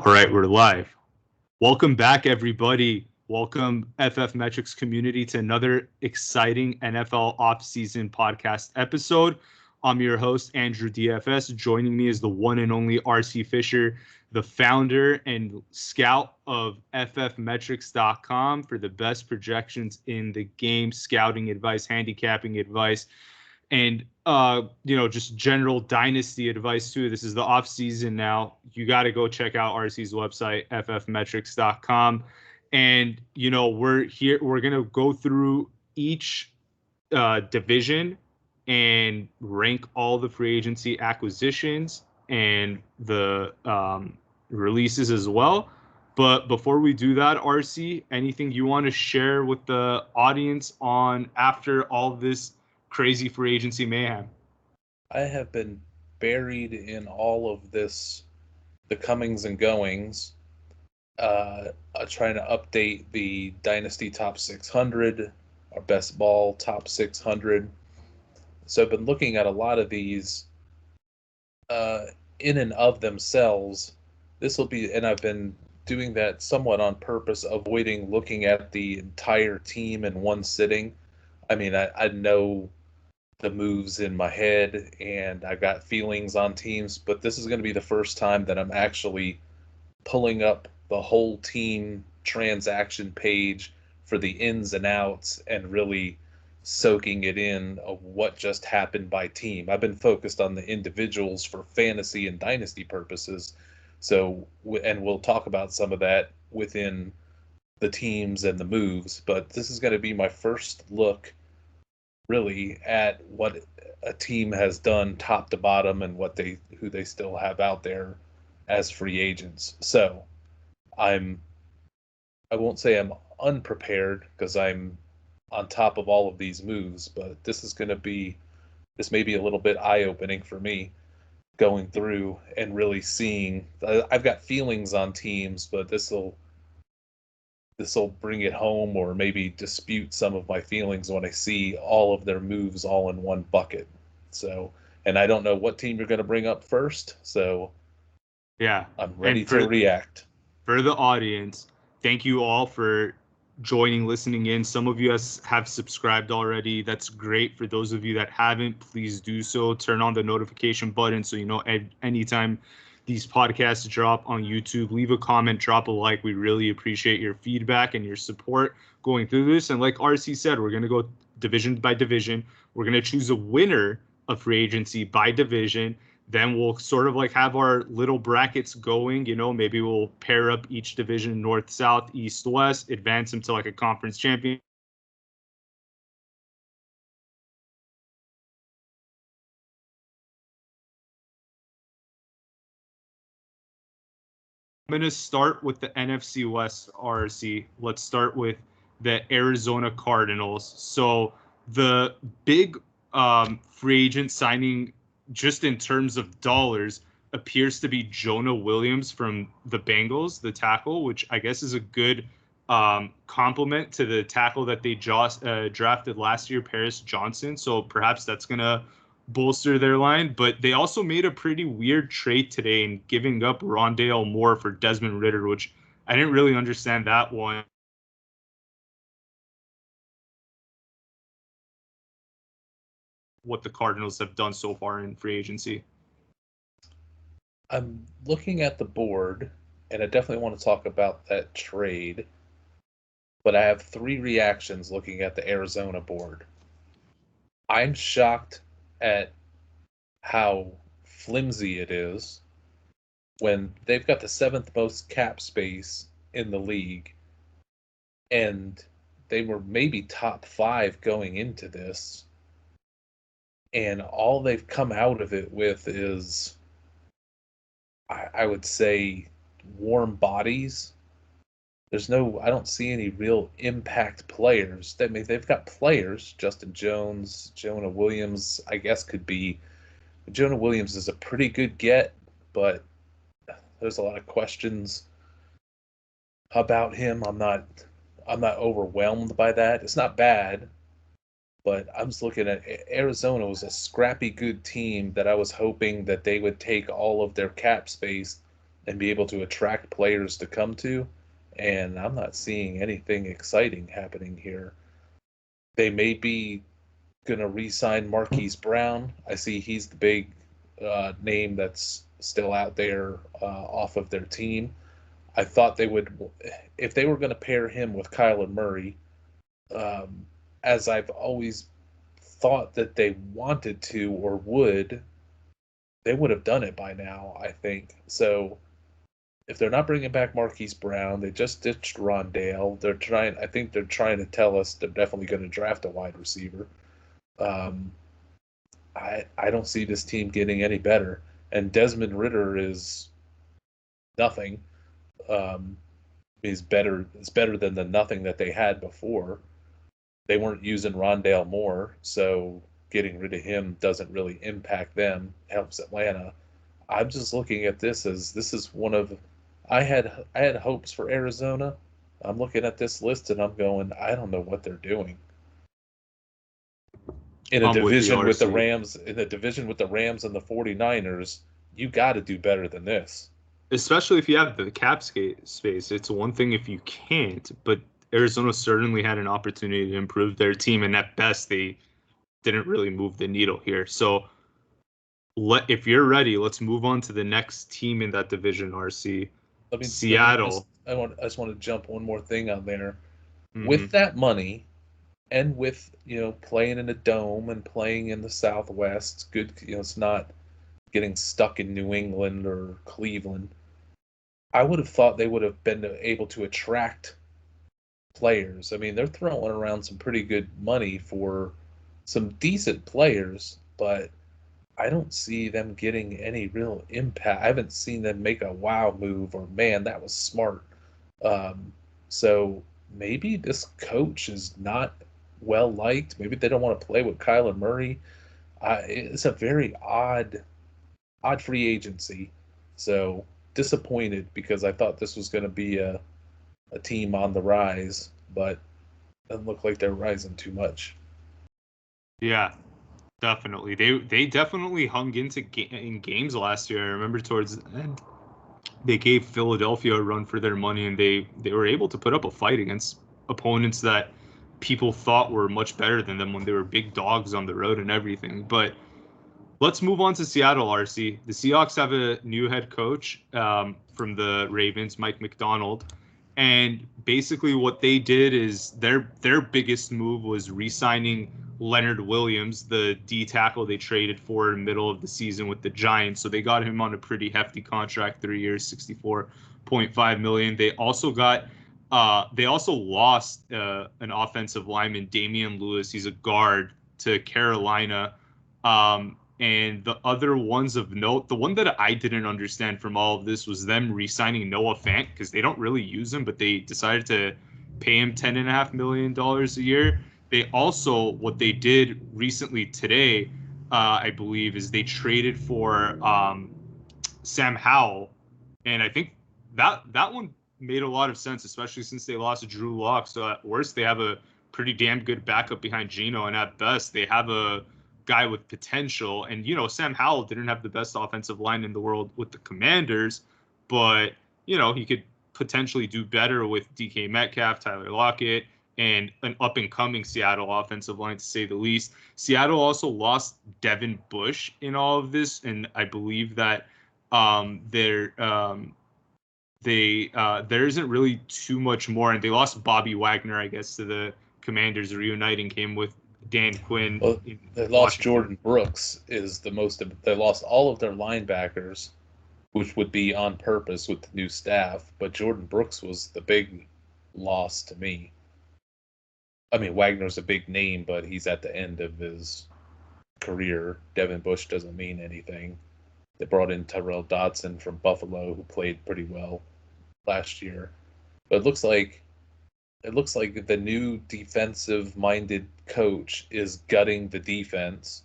All right, we're live. Welcome back, everybody. Welcome, FF Metrics community, to another exciting NFL offseason podcast episode. I'm your host, AndrewDFS. Joining me is the one and only RC Fischer, the founder and scout of FFmetrics.com for the best projections in the game, scouting advice, handicapping advice, and just general dynasty advice too. This is the off season now. You got to go check out RC's website, ffmetrics.com. And we're gonna go through each division and rank all the free agency acquisitions and the releases as well. But before we do that, RC, anything you want to share with the audience on after all this crazy free agency mayhem? I have been buried in all of this, the comings and goings, trying to update the Dynasty Top 600, our Best Ball Top 600. So I've been looking at a lot of these in and of themselves. And I've been doing that somewhat on purpose, avoiding looking at the entire team in one sitting. I mean, I know the moves in my head and I got feelings on teams, but this is going to be the first time that I'm actually pulling up the whole team transaction page for the ins and outs and really soaking it in of what just happened by team. I've been focused on the individuals for fantasy and dynasty purposes. So, and we'll talk about some of that within the teams and the moves, but this is going to be my first look really at what a team has done top to bottom and who they still have out there as free agents. So I won't say I'm unprepared because I'm on top of all of these moves, but this may be a little bit eye-opening for me going through and really seeing. I've got feelings on teams, but this will bring it home or maybe dispute some of my feelings when I see all of their moves all in one bucket. So, and I don't know what team you're going to bring up first. So, yeah, I'm ready to react. For the audience, thank you all for joining, listening in. Some of you have subscribed already. That's great. For those of you that haven't, please do so. Turn on the notification button so you know anytime these podcasts drop on YouTube. Leave a comment, drop a like. We really appreciate your feedback and your support going through this. And like RC said, we're going to go division by division. We're going to choose a winner of free agency by division. Then we'll sort of like have our little brackets going, maybe we'll pair up each division, North, South, East, West, advance them to like a conference champion. I'm going to start with the NFC West RC. Let's start with the Arizona Cardinals. So the big free agent signing, just in terms of dollars, appears to be Jonah Williams from the Bengals, the tackle, which I guess is a good compliment to the tackle that they just drafted last year, Paris Johnson. So perhaps that's going to bolster their line. But they also made a pretty weird trade today in giving up Rondale Moore for Desmond Ridder, which I didn't really understand that one. What the Cardinals have done so far in free agency. I'm looking at the board, and I definitely want to talk about that trade, but I have three reactions looking at the Arizona board. I'm shocked at how flimsy it is when they've got the 7th most cap space in the league, and they were maybe top 5 going into this, and all they've come out of it with is, I would say, warm bodies. I don't see any real impact players. I mean, they've got players. Justin Jones, Jonah Williams, I guess could be. Jonah Williams is a pretty good get, but there's a lot of questions about him. I'm not overwhelmed by that. It's not bad, but I'm just looking at Arizona was a scrappy good team that I was hoping that they would take all of their cap space and be able to attract players to come to. And I'm not seeing anything exciting happening here. They may be going to re-sign Marquise Brown. I see he's the big name that's still out there off of their team. I thought they would, if they were going to pair him with Kyler Murray, as I've always thought that they wanted to or would, they would have done it by now, I think. So if they're not bringing back Marquise Brown, they just ditched Rondale. I think they're trying to tell us they're definitely going to draft a wide receiver. I don't see this team getting any better. And Desmond Ridder is nothing. Is better. It's better than the nothing that they had before. They weren't using Rondale Moore, so getting rid of him doesn't really impact them. Helps Atlanta. I'm just looking at this as this is one of. I had hopes for Arizona. I'm looking at this list and I'm going, I don't know what they're doing. In a division with the Rams, and the 49ers, you got to do better than this. Especially if you have the cap space. It's one thing if you can't, but Arizona certainly had an opportunity to improve their team, and at best they didn't really move the needle here. So if you're ready, let's move on to the next team in that division, RC. Seattle. I just want to jump one more thing on there. Mm-hmm. With that money, and with playing in a dome and playing in the Southwest, good. It's not getting stuck in New England or Cleveland. I would have thought they would have been able to attract players. I mean, they're throwing around some pretty good money for some decent players, but I don't see them getting any real impact. I haven't seen them make a wow move or, man, that was smart. So maybe this coach is not well liked. Maybe they don't want to play with Kyler Murray. It's a very odd free agency. So disappointed because I thought this was going to be a team on the rise, but it doesn't look like they're rising too much. Yeah. Definitely. They definitely hung into in games last year. I remember towards the end, they gave Philadelphia a run for their money, and they were able to put up a fight against opponents that people thought were much better than them when they were big dogs on the road and everything. But let's move on to Seattle, RC. The Seahawks have a new head coach from the Ravens, Mike McDonald. And basically what they did is their biggest move was re-signing Leonard Williams, the D tackle they traded for in the middle of the season with the Giants. So they got him on a pretty hefty contract, 3 years, $64.5 million. They also lost an offensive lineman, Damian Lewis. He's a guard to Carolina. And the other ones of note, the one that I didn't understand from all of this was them re-signing Noah Fant because they don't really use him, but they decided to pay him $10.5 million a year. They also, what they did recently today, I believe, is they traded for Sam Howell. And I think that one made a lot of sense, especially since they lost Drew Lock. So at worst, they have a pretty damn good backup behind Geno. And at best, they have a guy with potential. And, Sam Howell didn't have the best offensive line in the world with the Commanders, but, he could potentially do better with DK Metcalf, Tyler Lockett, and an up-and-coming Seattle offensive line, to say the least. Seattle also lost Devin Bush in all of this, and I believe that there isn't really too much more. And they lost Bobby Wagner, I guess, to the Commanders, reuniting him with Dan Quinn. Well, they lost Jordan Brooks they lost all of their linebackers, which would be on purpose with the new staff, but Jordan Brooks was the big loss to me. I mean, Wagner's a big name, but he's at the end of his career. Devin Bush doesn't mean anything. They brought in Tyrell Dodson from Buffalo, who played pretty well last year. But it looks like the new defensive-minded coach is gutting the defense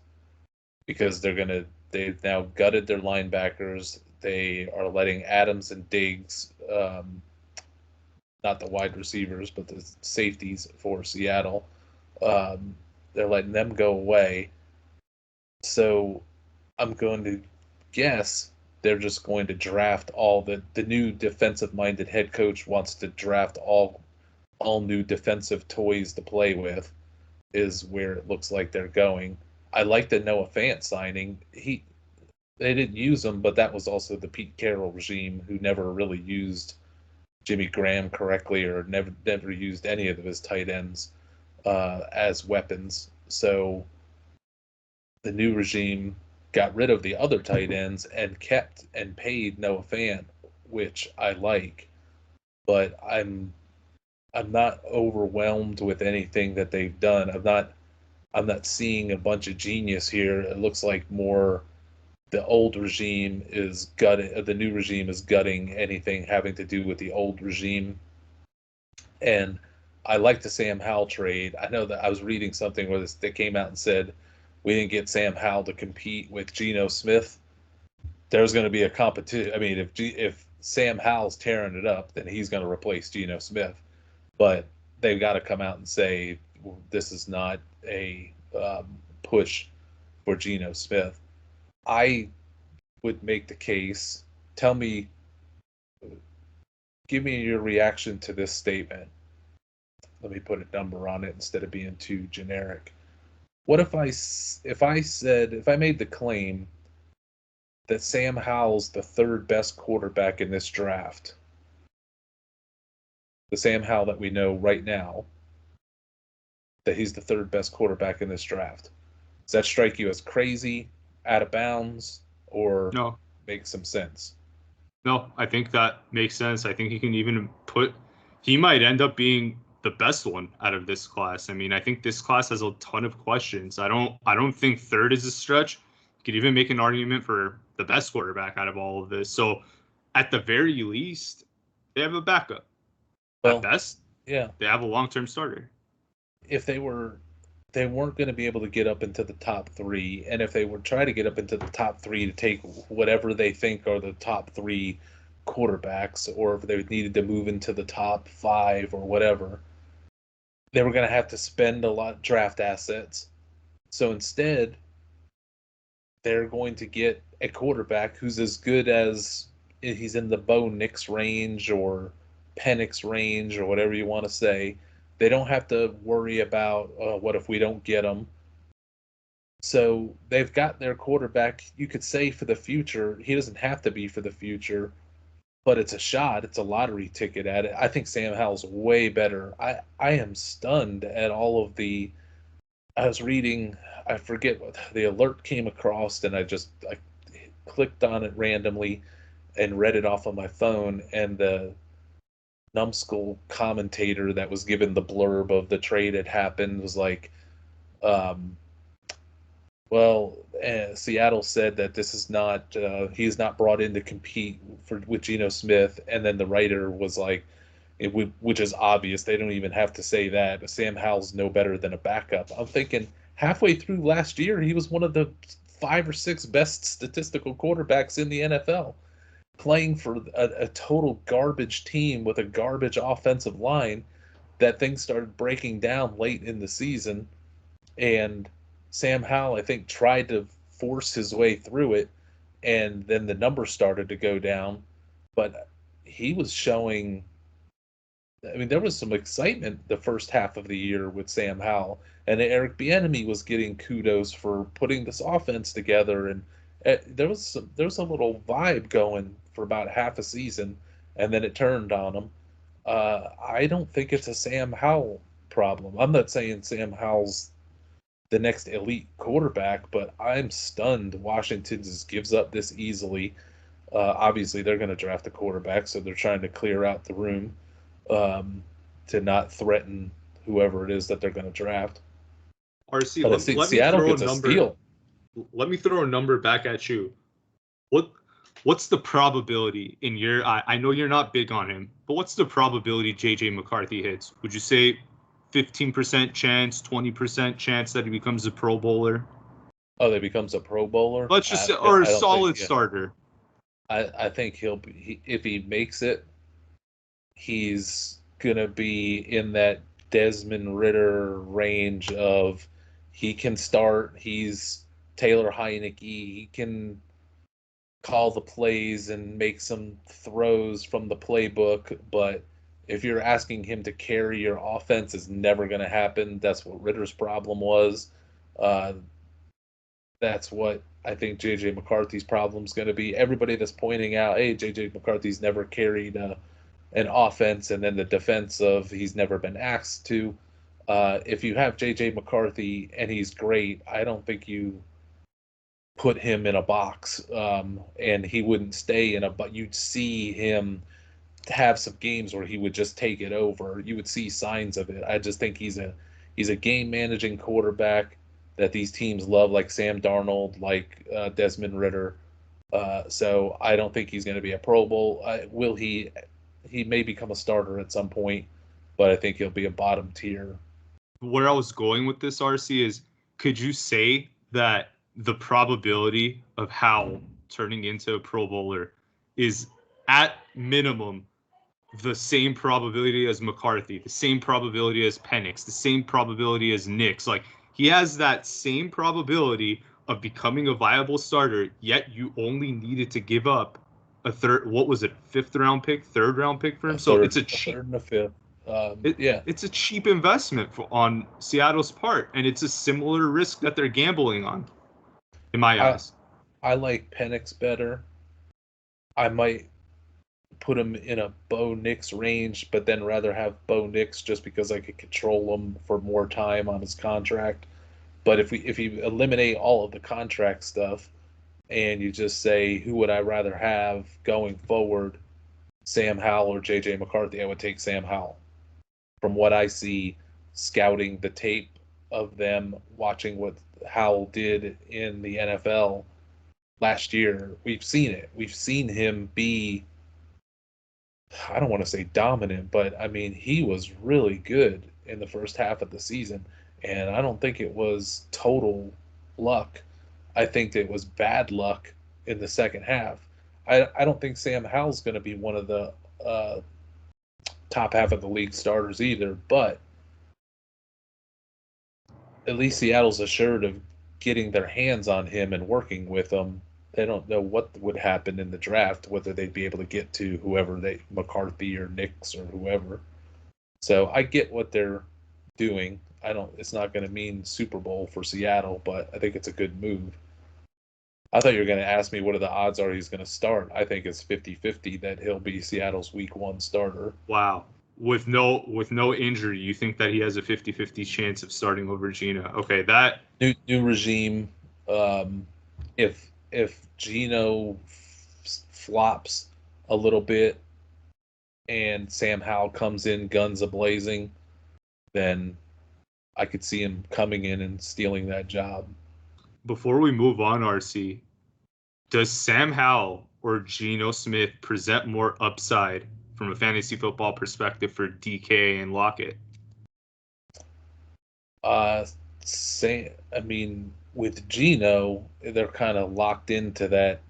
because they've now gutted their linebackers. They are letting Adams and Diggs, not the wide receivers, but the safeties for Seattle, they're letting them go away. So I'm going to guess they're just going to draft all the new defensive-minded head coach wants to draft all new defensive toys to play with, is where it looks like they're going. I like the Noah Fant signing. They didn't use him, but that was also the Pete Carroll regime, who never really used Jimmy Graham correctly, or never used any of his tight ends as weapons. So the new regime got rid of the other tight ends and kept and paid Noah Fant, which I like. But I'm not overwhelmed with anything that they've done. I'm not seeing a bunch of genius here. It looks like more the old regime is gutting, the new regime is gutting anything having to do with the old regime. And I like the Sam Howell trade. I know that I was reading something where they came out and said we didn't get Sam Howell to compete with Geno Smith. There's going to be a competition. I mean, if Sam Howell's tearing it up, then he's going to replace Geno Smith. But they've got to come out and say this is not a push for Geno Smith. I would make the case. Give me your reaction to this statement. Let me put a number on it instead of being too generic. What if I made the claim that Sam Howell's the third best quarterback in this draft? The Sam Howell that we know right now, that he's the third best quarterback in this draft. Does that strike you as crazy, out of bounds, or No. make some sense? No, I think that makes sense. I think he might end up being the best one out of this class. I mean, I think this class has a ton of questions. I don't think third is a stretch. You could even make an argument for the best quarterback out of all of this. So at the very least, they have a backup. At best, yeah, they have a long-term starter. If they weren't going to be able to get up into the top three, and if they were trying to get up into the top three to take whatever they think are the top three quarterbacks, or if they needed to move into the top five or whatever, they were going to have to spend a lot of draft assets. So instead, they're going to get a quarterback who's as good as he's in the Bo Nix range or Penix range or whatever you want to say. They don't have to worry about what if we don't get him. So they've got their quarterback, you could say, for the future. He doesn't have to be for the future, but it's a shot. It's a lottery ticket at it. I think Sam Howell's way better. I am stunned at all of the – I was reading – I forget what the alert came across, and I clicked on it randomly and read it off on my phone, and the numbskull commentator that was given the blurb of the trade had happened was like, Seattle said that this is not he's not brought in to compete with Geno Smith, and then the writer was like, which is obvious, they don't even have to say that Sam Howell's no better than a backup. I'm thinking halfway through last year he was one of the 5 or 6 best statistical quarterbacks in the NFL, playing for a total garbage team with a garbage offensive line. That things started breaking down late in the season, and Sam Howell, I think, tried to force his way through it, and then the numbers started to go down. But he was showing, I mean, there was some excitement the first half of the year with Sam Howell, and Eric Bieniemy was getting kudos for putting this offense together, and there was a little vibe going for about half a season, and then it turned on him. I don't think it's a Sam Howell problem. I'm not saying Sam Howell's the next elite quarterback, but I'm stunned Washington just gives up this easily. Obviously, they're going to draft a quarterback, so they're trying to clear out the room to not threaten whoever it is that they're going to draft. RC, but I think Seattle gets a steal. Let me throw a number back at you. What's the probability in your? I know you're not big on him, but what's the probability JJ McCarthy hits? Would you say 15% chance, 20% chance that he becomes a Pro Bowler? Oh, that becomes a Pro Bowler? Let's just or a solid starter. I think he'll be, if he makes it, he's gonna be in that Desmond Ridder range of he can start. He's Taylor Heineke. call the plays and make some throws from the playbook, but if you're asking him to carry your offense, is never going to happen. That's what Ritter's problem was. That's what I think J.J. McCarthy's problem is going to be. Everybody that's pointing out, hey, J.J. McCarthy's never carried an offense, and then the defense of he's never been asked to. If you have J.J. McCarthy and he's great, I don't think you put him in a box, and he wouldn't stay in a. But you'd see him have some games where he would just take it over. You would see signs of it. I just think he's a game managing quarterback that these teams love, like Sam Darnold, like Desmond Ridder. So I don't think he's going to be a Pro Bowl. Will he? He may become a starter at some point, but I think he'll be a bottom tier. Where I was going with this, RC, is could you say that the probability of Howell turning into a Pro Bowler is at minimum the same probability as McCarthy, the same probability as Penix, the same probability as Nix? Like, he has that same probability of becoming a viable starter, yet you only needed to give up a third, what was it, fifth round pick, third round pick for him? So it's a cheap, third and a fifth. It's a cheap investment on Seattle's part, and it's a similar risk that they're gambling on, in my eyes. I like Penix better. I might put him in a Bo Nix range, but then rather have Bo Nix just because I could control him for more time on his contract. But if you eliminate all of the contract stuff and you just say, who would I rather have going forward, Sam Howell or J.J. McCarthy, I would take Sam Howell. From what I see, scouting the tape of them, watching what Howell did in the NFL last year, we've seen it. We've seen him be, I don't want to say dominant, but I mean, he was really good in the first half of the season. And I don't think it was total luck. I think it was bad luck in the second half. I don't think Sam Howell's going to be one of the top half of the league starters either, but at least Seattle's assured of getting their hands on him and working with him. They don't know what would happen in the draft, whether they'd be able to get to whoever McCarthy or Nix or whoever. So I get what they're doing. It's not going to mean Super Bowl for Seattle, but I think it's a good move. I thought you were going to ask me what are the odds are he's going to start. I think it's 50-50 that he'll be Seattle's week 1 starter. Wow. With no injury, you think that he has a 50-50 chance of starting over Gino? Okay, that new regime. If Gino flops a little bit and Sam Howell comes in guns a-blazing, then I could see him coming in and stealing that job. Before we move on, RC, does Sam Howell or Geno Smith present more upside from a fantasy football perspective for DK and Lockett? With Geno, they're kind of locked into that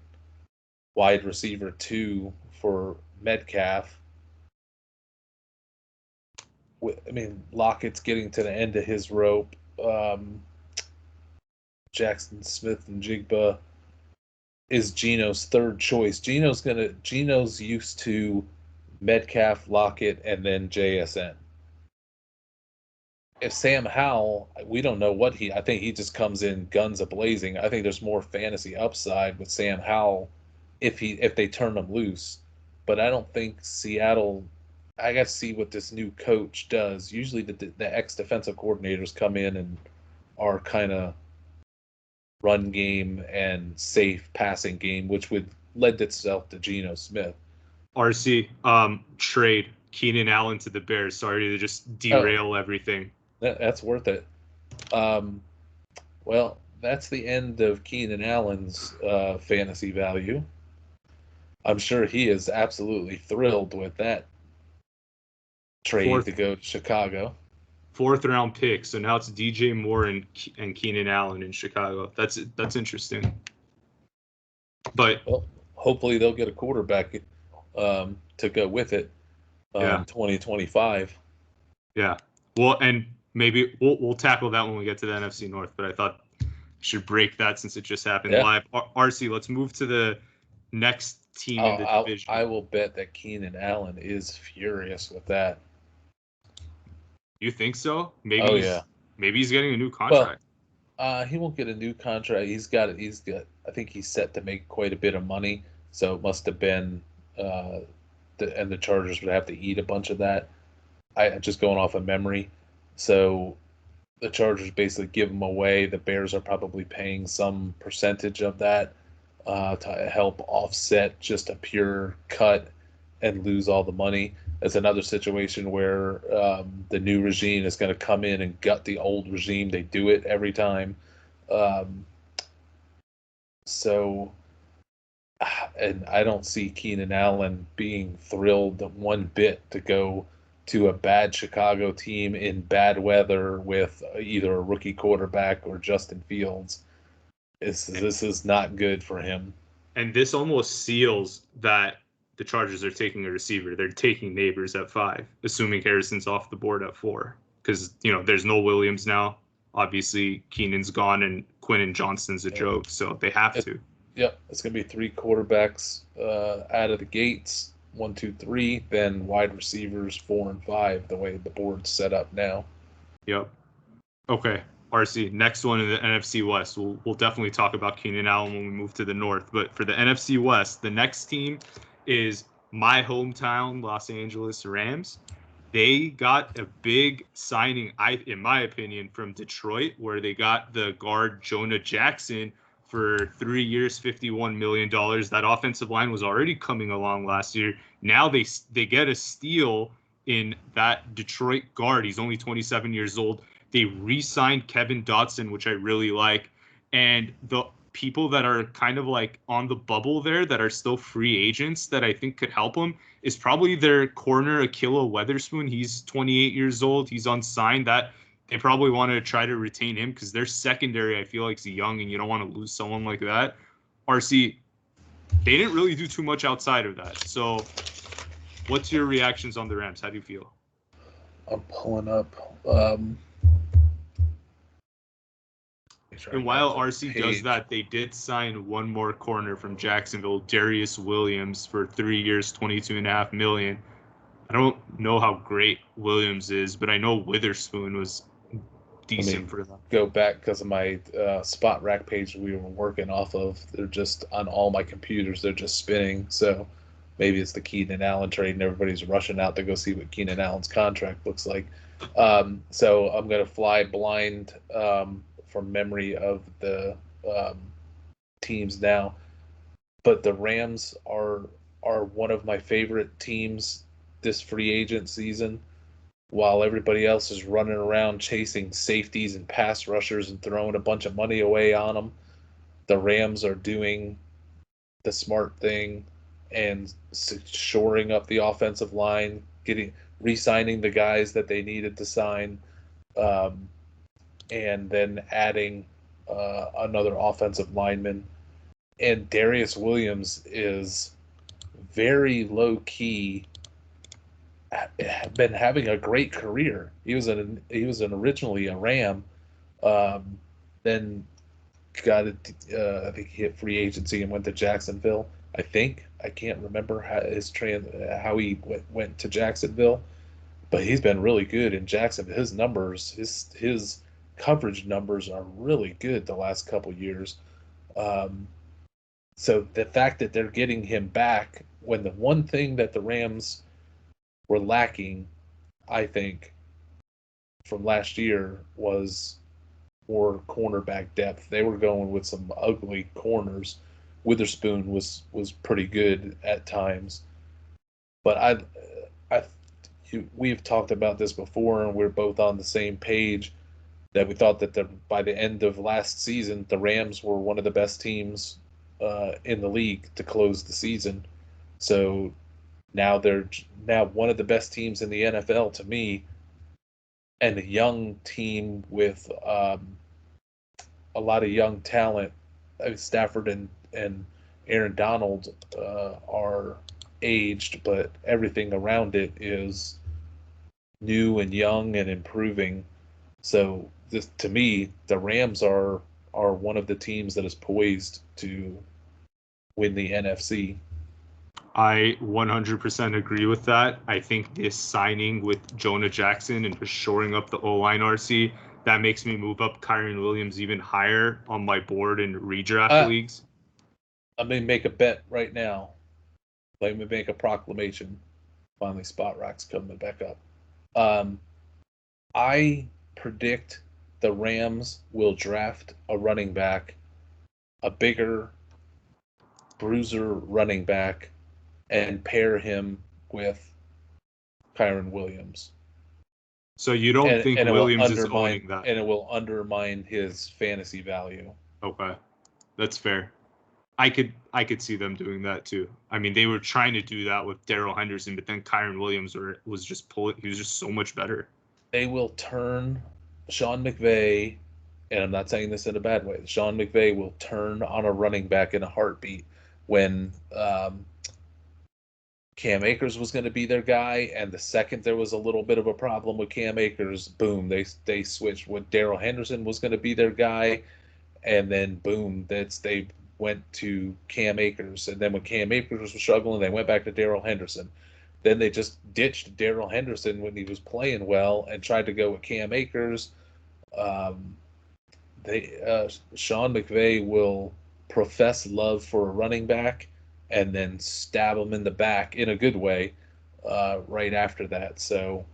wide receiver 2 for Metcalf. Lockett's getting to the end of his rope. Jackson Smith and Jigba is Geno's third choice. Geno's used to Metcalf, Lockett, and then JSN. If Sam Howell, we don't know I think he just comes in guns a-blazing. I think there's more fantasy upside with Sam Howell if they turn him loose. But I don't think Seattle, I got to see what this new coach does. Usually the ex-defensive coordinators come in and are kind of run game and safe passing game, which would lend itself to Geno Smith. RC, trade Keenan Allen to the Bears. Sorry to just derail everything. That's worth it. Well, that's the end of Keenan Allen's fantasy value. I'm sure he is absolutely thrilled with that trade to go to Chicago. 4th round pick. So now it's DJ Moore and Keenan Allen in Chicago. That's interesting. But hopefully they'll get a quarterback to go with it. 2025. Yeah. Well, and maybe we'll tackle that when we get to the NFC North. But I thought we should break that since it just happened live. RC, let's move to the next team in the division. I will bet that Keenan Allen is furious with that. You think so? Maybe he's getting a new contract. Well, he won't get a new contract. He's got. I think he's set to make quite a bit of money. So it must have been. The Chargers would have to eat a bunch of that. I just going off of memory. So the Chargers basically give him away. The Bears are probably paying some percentage of that to help offset just a pure cut and lose all the money. It's another situation where the new regime is going to come in and gut the old regime. They do it every time. And I don't see Keenan Allen being thrilled one bit to go to a bad Chicago team in bad weather with either a rookie quarterback or Justin Fields. This is not good for him. And this almost seals that the Chargers are taking a receiver. They're taking Neighbors at 5, assuming Harrison's off the board at 4. Because, there's no Williams now. Obviously, Keenan's gone and Quinton Johnston's a joke, so they have to. Yep, it's going to be 3 quarterbacks out of the gates, 1, 2, 3, then wide receivers 4 and 5, the way the board's set up now. Yep. Okay, RC, next one in the NFC West. We'll definitely talk about Keenan Allen when we move to the North. But for the NFC West, the next team is my hometown, Los Angeles Rams. They got a big signing, in my opinion, from Detroit, where they got the guard Jonah Jackson for 3 years, $51 million. That offensive line was already coming along last year. Now they get a steal in that Detroit guard. He's only 27 years old. They re-signed Kevin Dotson, which I really like. And the people that are kind of like on the bubble there that are still free agents that I think could help them is probably their corner, Akilla Weatherspoon. He's 28 years old. He's unsigned. That they probably want to try to retain him because their secondary, I feel like, is young and you don't want to lose someone like that. RC, they didn't really do too much outside of that. So what's your reactions on the Rams? How do you feel? I'm pulling up. And while RC does that, they did sign one more corner from Jacksonville, Darius Williams, for 3 years, $22.5 million. I don't know how great Williams is, but I know Witherspoon was decent for them. Go back because of my spot rack page we were working off of. They're just on all my computers. They're just spinning. So maybe it's the Keenan Allen trade and everybody's rushing out to go see what Keenan Allen's contract looks like. So I'm going to fly blind from memory of the teams now. But the Rams are one of my favorite teams this free agent season. While everybody else is running around chasing safeties and pass rushers and throwing a bunch of money away on them, the Rams are doing the smart thing and shoring up the offensive line, re-signing the guys that they needed to sign, and then adding another offensive lineman. And Darius Williams is very low-key, been having a great career. He was originally a Ram, then got I think he hit free agency and went to Jacksonville. I can't remember how he went to Jacksonville, but he's been really good in Jacksonville. His numbers, his coverage numbers are really good the last couple years. So the fact that they're getting him back when the one thing that the Rams were lacking, I think, from last year was more cornerback depth. They were going with some ugly corners. Witherspoon was pretty good at times, but we've talked about this before, and we're both on the same page that we thought that by the end of last season, the Rams were one of the best teams in the league to close the season. So now they're one of the best teams in the NFL to me, and a young team with a lot of young talent. Stafford and Aaron Donald are aged, but everything around it is new and young and improving. So to me, the Rams are one of the teams that is poised to win the NFC. I 100% agree with that. I think this signing with Jonah Jackson and for shoring up the O-line RC, that makes me move up Kyron Williams even higher on my board in redraft leagues. I'm going to make a bet right now. Let me make a proclamation. Finally, Spot Rock's coming back up. I predict the Rams will draft a running back, a bigger bruiser running back, and pair him with Kyron Williams. So you don't think Williams is owning that? And it will undermine his fantasy value. Okay, that's fair. I could see them doing that too. I mean, they were trying to do that with Darrell Henderson, but then Kyron Williams was just he was just so much better. They will turn Sean McVay, and I'm not saying this in a bad way. Sean McVay will turn on a running back in a heartbeat when Cam Akers was going to be their guy, and the second there was a little bit of a problem with Cam Akers, boom, they switched. When Darrell Henderson was going to be their guy, and then boom, they went to Cam Akers, and then when Cam Akers was struggling, they went back to Darrell Henderson. Then they just ditched Darrell Henderson when he was playing well and tried to go with Cam Akers. Sean McVay will profess love for a running back and then stab him in the back in a good way right after that. So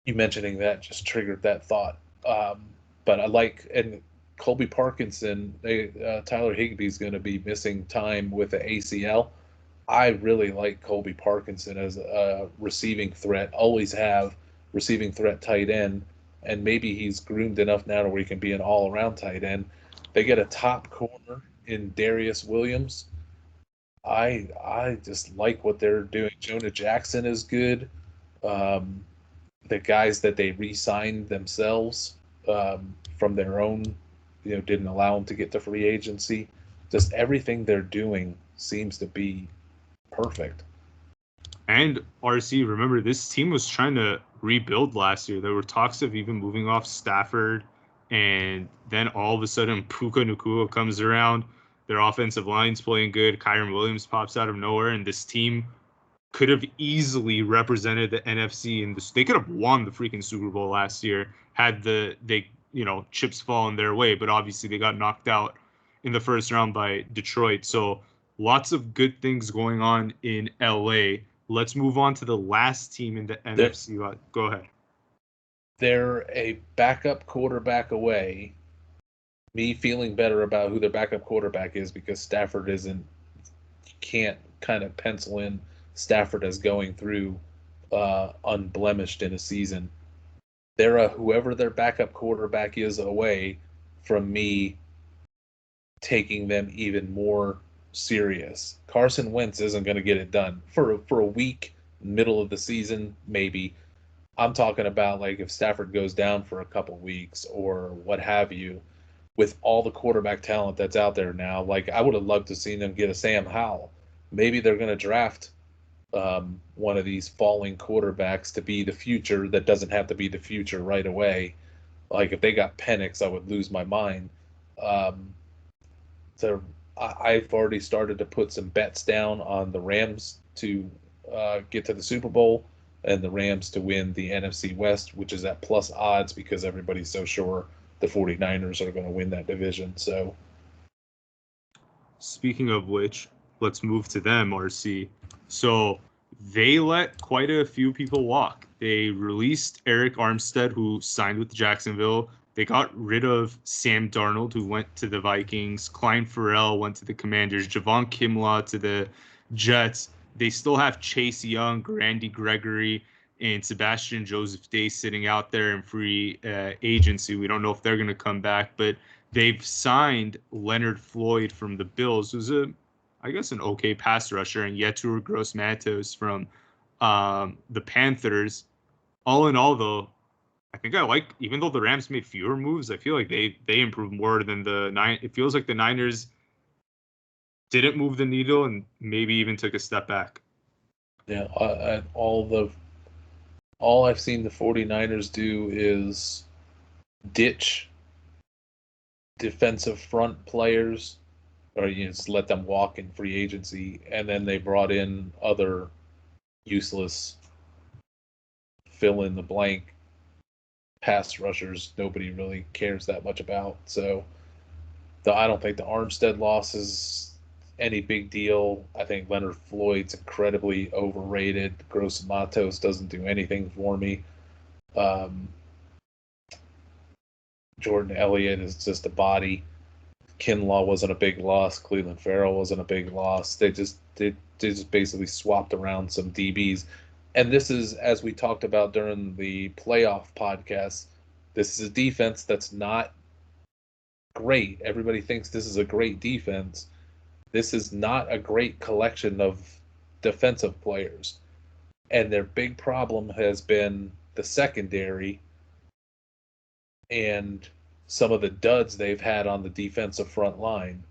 you mentioning that just triggered that thought. But I like, and Colby Parkinson, Tyler Higbee's going to be missing time with the ACL. I really like Colby Parkinson as a receiving threat, always have receiving threat tight end, and maybe he's groomed enough now to where he can be an all-around tight end. They get a top corner in Darius Williams. I just like what they're doing. Jonah Jackson is good. The guys that they re-signed themselves from their own, didn't allow them to get to free agency. Just everything they're doing seems to be perfect. And RC, remember, this team was trying to rebuild last year. There were talks of even moving off Stafford, and then all of a sudden Puka Nacua comes around. Their offensive line's playing good. Kyron Williams pops out of nowhere, and this team could have easily represented the NFC, and they could have won the freaking Super Bowl last year had chips fallen their way. But obviously they got knocked out in the first round by Detroit. So lots of good things going on in LA. Let's move on to the last team in the NFC. Go ahead. They're a backup quarterback away. Me feeling better about who their backup quarterback is because Stafford you can't kind of pencil in Stafford as going through unblemished in a season. They're whoever their backup quarterback is away from me taking them even more serious. Carson Wentz isn't going to get it done for a week, middle of the season, maybe. I'm talking about like if Stafford goes down for a couple weeks or what have you, with all the quarterback talent that's out there now. Like I would have loved to see them get a Sam Howell. Maybe they're going to draft one of these falling quarterbacks to be the future that doesn't have to be the future right away. Like if they got Penix, I would lose my mind. So I've already started to put some bets down on the Rams to get to the Super Bowl and the Rams to win the NFC West, which is at plus odds because everybody's so sure the 49ers are going to win that division. So, speaking of which, let's move to them, RC. So they let quite a few people walk. They released Eric Armstead, who signed with Jacksonville. They got rid of Sam Darnold, who went to the Vikings. Clyde Farrell went to the Commanders. Javon Kinlaw to the Jets. They still have Chase Young, Randy Gregory, and Sebastian Joseph Day sitting out there in free agency. We don't know if they're going to come back, but they've signed Leonard Floyd from the Bills, who's an okay pass rusher, and Yetur Gross-Matos from the Panthers. All in all, though, I think even though the Rams made fewer moves, I feel like they improved more than the Niners. It feels like the Niners didn't move the needle and maybe even took a step back. Yeah, all I've seen the 49ers do is ditch defensive front players or just let them walk in free agency, and then they brought in other useless fill in the blank pass rushers nobody really cares that much about. So I don't think the Armstead loss is any big deal. I think Leonard Floyd's incredibly overrated. Gross Matos doesn't do anything for me. Jordan Elliott is just a body. Kinlaw wasn't a big loss. Cleveland Farrell wasn't a big loss. They just basically swapped around some DBs. And this is, as we talked about during the playoff podcast, this is a defense that's not great. Everybody thinks this is a great defense. This is not a great collection of defensive players. And their big problem has been the secondary and some of the duds they've had on the defensive front line.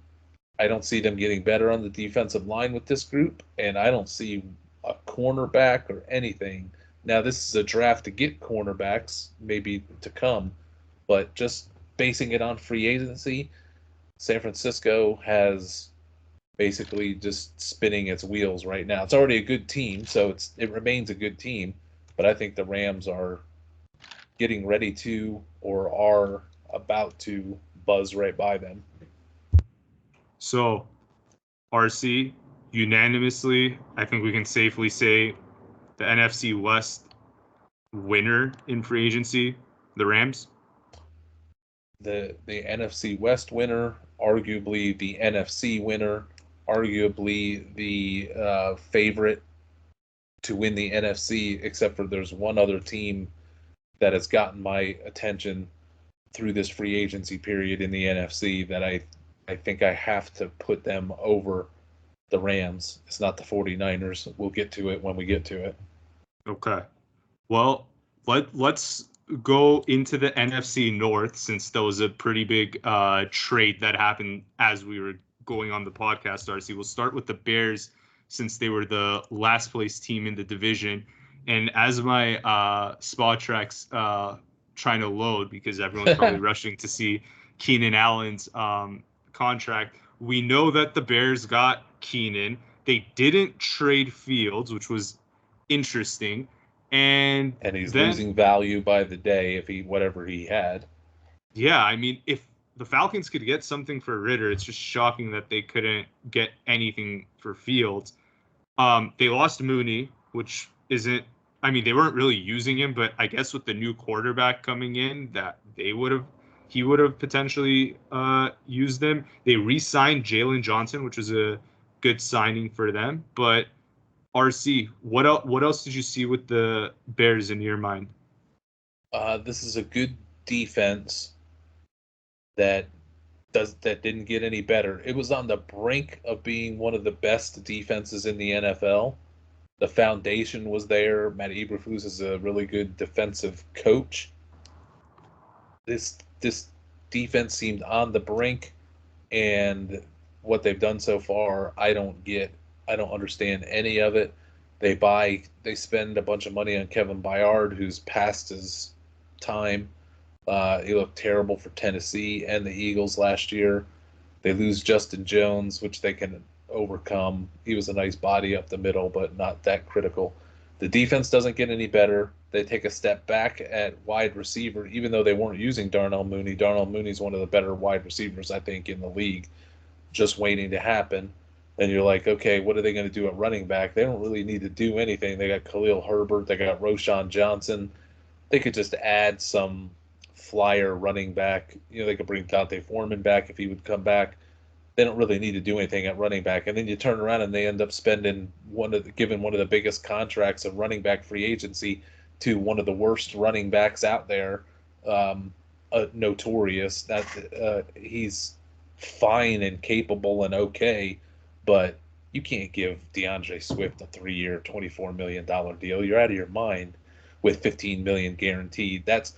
I don't see them getting better on the defensive line with this group, and I don't see a cornerback or anything. Now, this is a draft to get cornerbacks, maybe to come, but just basing it on free agency, San Francisco has basically just spinning its wheels right now. It's already a good team, so it remains a good team, but I think the Rams are getting ready to or are about to buzz right by them. So, RC, unanimously, I think we can safely say the NFC West winner in free agency, the Rams. The NFC West winner, arguably the NFC winner, arguably the favorite to win the NFC, except for there's one other team that has gotten my attention through this free agency period in the NFC that I think I have to put them over the Rams. It's not the 49ers. We'll get to it when we get to it. Okay. Well, let's go into the NFC North, since that was a pretty big trade that happened as we were going on the podcast, RC. We'll start with the Bears, since they were the last place team in the division. And as my spot tracks trying to load, because everyone's probably rushing to see Keenan Allen's contract, we know that the Bears got Keenan. They didn't trade Fields, which was interesting. And he's losing value by the day if whatever he had. Yeah, I mean, if the Falcons could get something for Ritter, it's just shocking that they couldn't get anything for Fields. They lost Mooney, which isn't, I mean, they weren't really using him, but I guess with the new quarterback coming in, that he would have potentially used them. They re-signed Jalen Johnson, which was a good signing for them. But RC, what else did you see with the Bears in your mind? This is a good defense that didn't get any better. It was on the brink of being one of the best defenses in the NFL. The foundation was there. Matt Eberflus is a really good defensive coach. This defense seemed on the brink, and what they've done so far, I don't understand any of it. They spend a bunch of money on Kevin Byard, who's past his time. He looked terrible for Tennessee and the Eagles last year. They lose Justin Jones, which they can overcome. He was a nice body up the middle, but not that critical. The defense doesn't get any better. They take a step back at wide receiver, even though they weren't using Darnell Mooney. Darnell Mooney's one of the better wide receivers, I think, in the league, just waiting to happen. And you're like, okay, what are they going to do at running back? They don't really need to do anything. They got Khalil Herbert. They got Roshan Johnson. They could just add some flyer running back. They could bring Dante Foreman back if he would come back. They don't really need to do anything at running back. And then you turn around and they end up spending giving one of the biggest contracts of running back free agency to one of the worst running backs out there, notorious. That he's fine and capable and okay, but you can't give DeAndre Swift a 3-year, $24 million deal. You're out of your mind with $15 million guaranteed. That's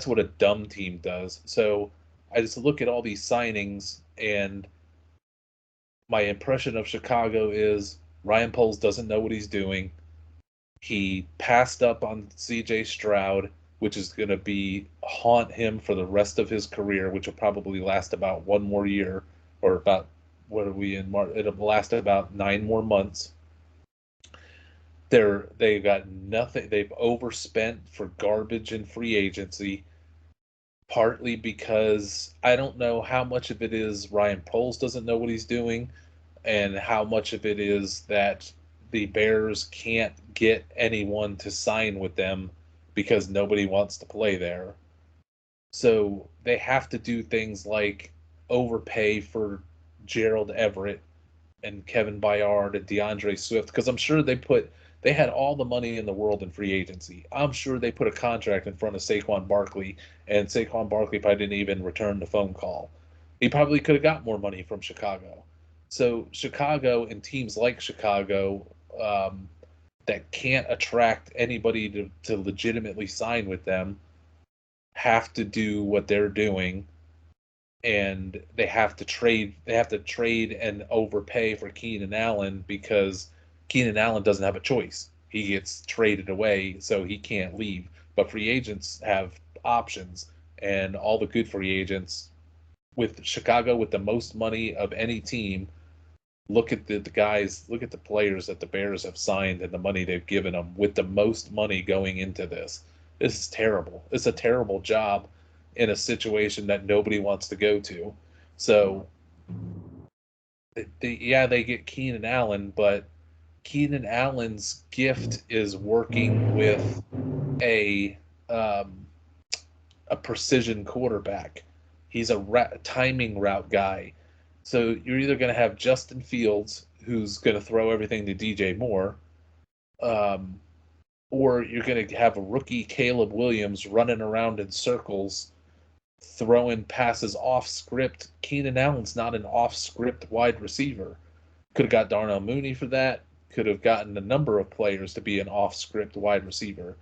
what a dumb team does. So I just look at all these signings, and my impression of Chicago is Ryan Poles doesn't know what he's doing. He passed up on C.J. Stroud, which is going to haunt him for the rest of his career, which will probably last about one more year, or about what are we in March? It'll last about 9 more months. They've got nothing. They've overspent for garbage in free agency, partly because I don't know how much of it is Ryan Poles doesn't know what he's doing, and how much of it is that the Bears can't get anyone to sign with them because nobody wants to play there. So they have to do things like overpay for Gerald Everett and Kevin Byard and DeAndre Swift, because I'm sure they had all the money in the world in free agency. I'm sure they put a contract in front of Saquon Barkley, and Saquon Barkley probably didn't even return the phone call. He probably could have got more money from Chicago. So Chicago and teams like Chicago that can't attract anybody to legitimately sign with them have to do what they're doing, and they have to trade and overpay for Keenan Allen, because Keenan Allen doesn't have a choice. He gets traded away, so he can't leave. But free agents have options, and all the good free agents, with Chicago with the most money of any team, look at the guys, look at the players that the Bears have signed and the money they've given them with the most money going into this. This is terrible. It's a terrible job in a situation that nobody wants to go to. So, they get Keenan Allen, but Keenan Allen's gift is working with a precision quarterback. He's a timing route guy. So you're either going to have Justin Fields, who's going to throw everything to DJ Moore, or you're going to have a rookie Caleb Williams running around in circles, throwing passes off script. Keenan Allen's not an off script wide receiver. Could have got Darnell Mooney for that. Could have gotten a number of players to be an off script wide receiver.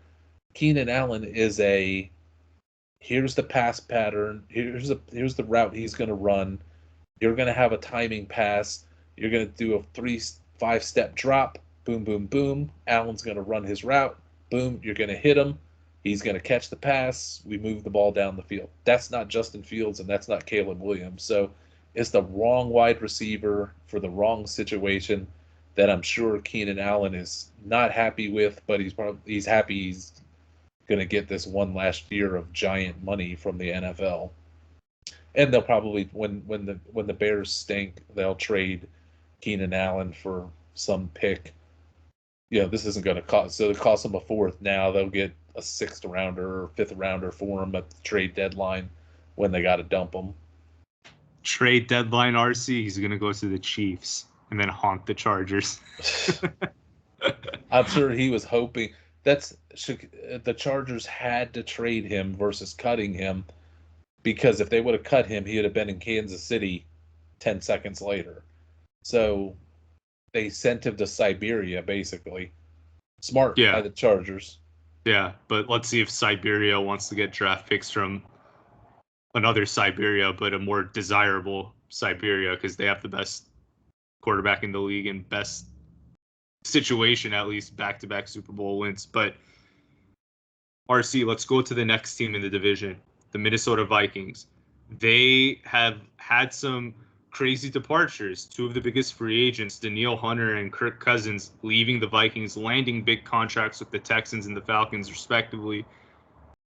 Keenan Allen is here's the pass pattern. Here's the route he's going to run. You're going to have a timing pass. You're going to do a 3-5 step drop. Boom, boom, boom. Allen's going to run his route. Boom. You're going to hit him. He's going to catch the pass. We move the ball down the field. That's not Justin Fields, and that's not Caleb Williams. So it's the wrong wide receiver for the wrong situation that I'm sure Keenan Allen is not happy with, but he's happy he's going to get this one last year of giant money from the NFL. And they'll probably, when the Bears stink, they'll trade Keenan Allen for some pick. This isn't going to cost. So it costs them a fourth. Now they'll get a 6th rounder or 5th rounder for him at the trade deadline when they got to dump him. Trade deadline RC. He's going to go to the Chiefs and then haunt the Chargers. I'm sure he was hoping the Chargers had to trade him versus cutting him. Because if they would have cut him, he would have been in Kansas City 10 seconds later. So they sent him to Siberia, basically. Smart by the Chargers. Yeah, but let's see if Siberia wants to get draft picks from another Siberia, but a more desirable Siberia, because they have the best quarterback in the league and best situation, at least back-to-back Super Bowl wins. But RC, let's go to the next team in the division. The Minnesota Vikings. They have had some crazy departures. 2 of the biggest free agents, Danielle Hunter and Kirk Cousins, leaving the Vikings, landing big contracts with the Texans and the Falcons, respectively.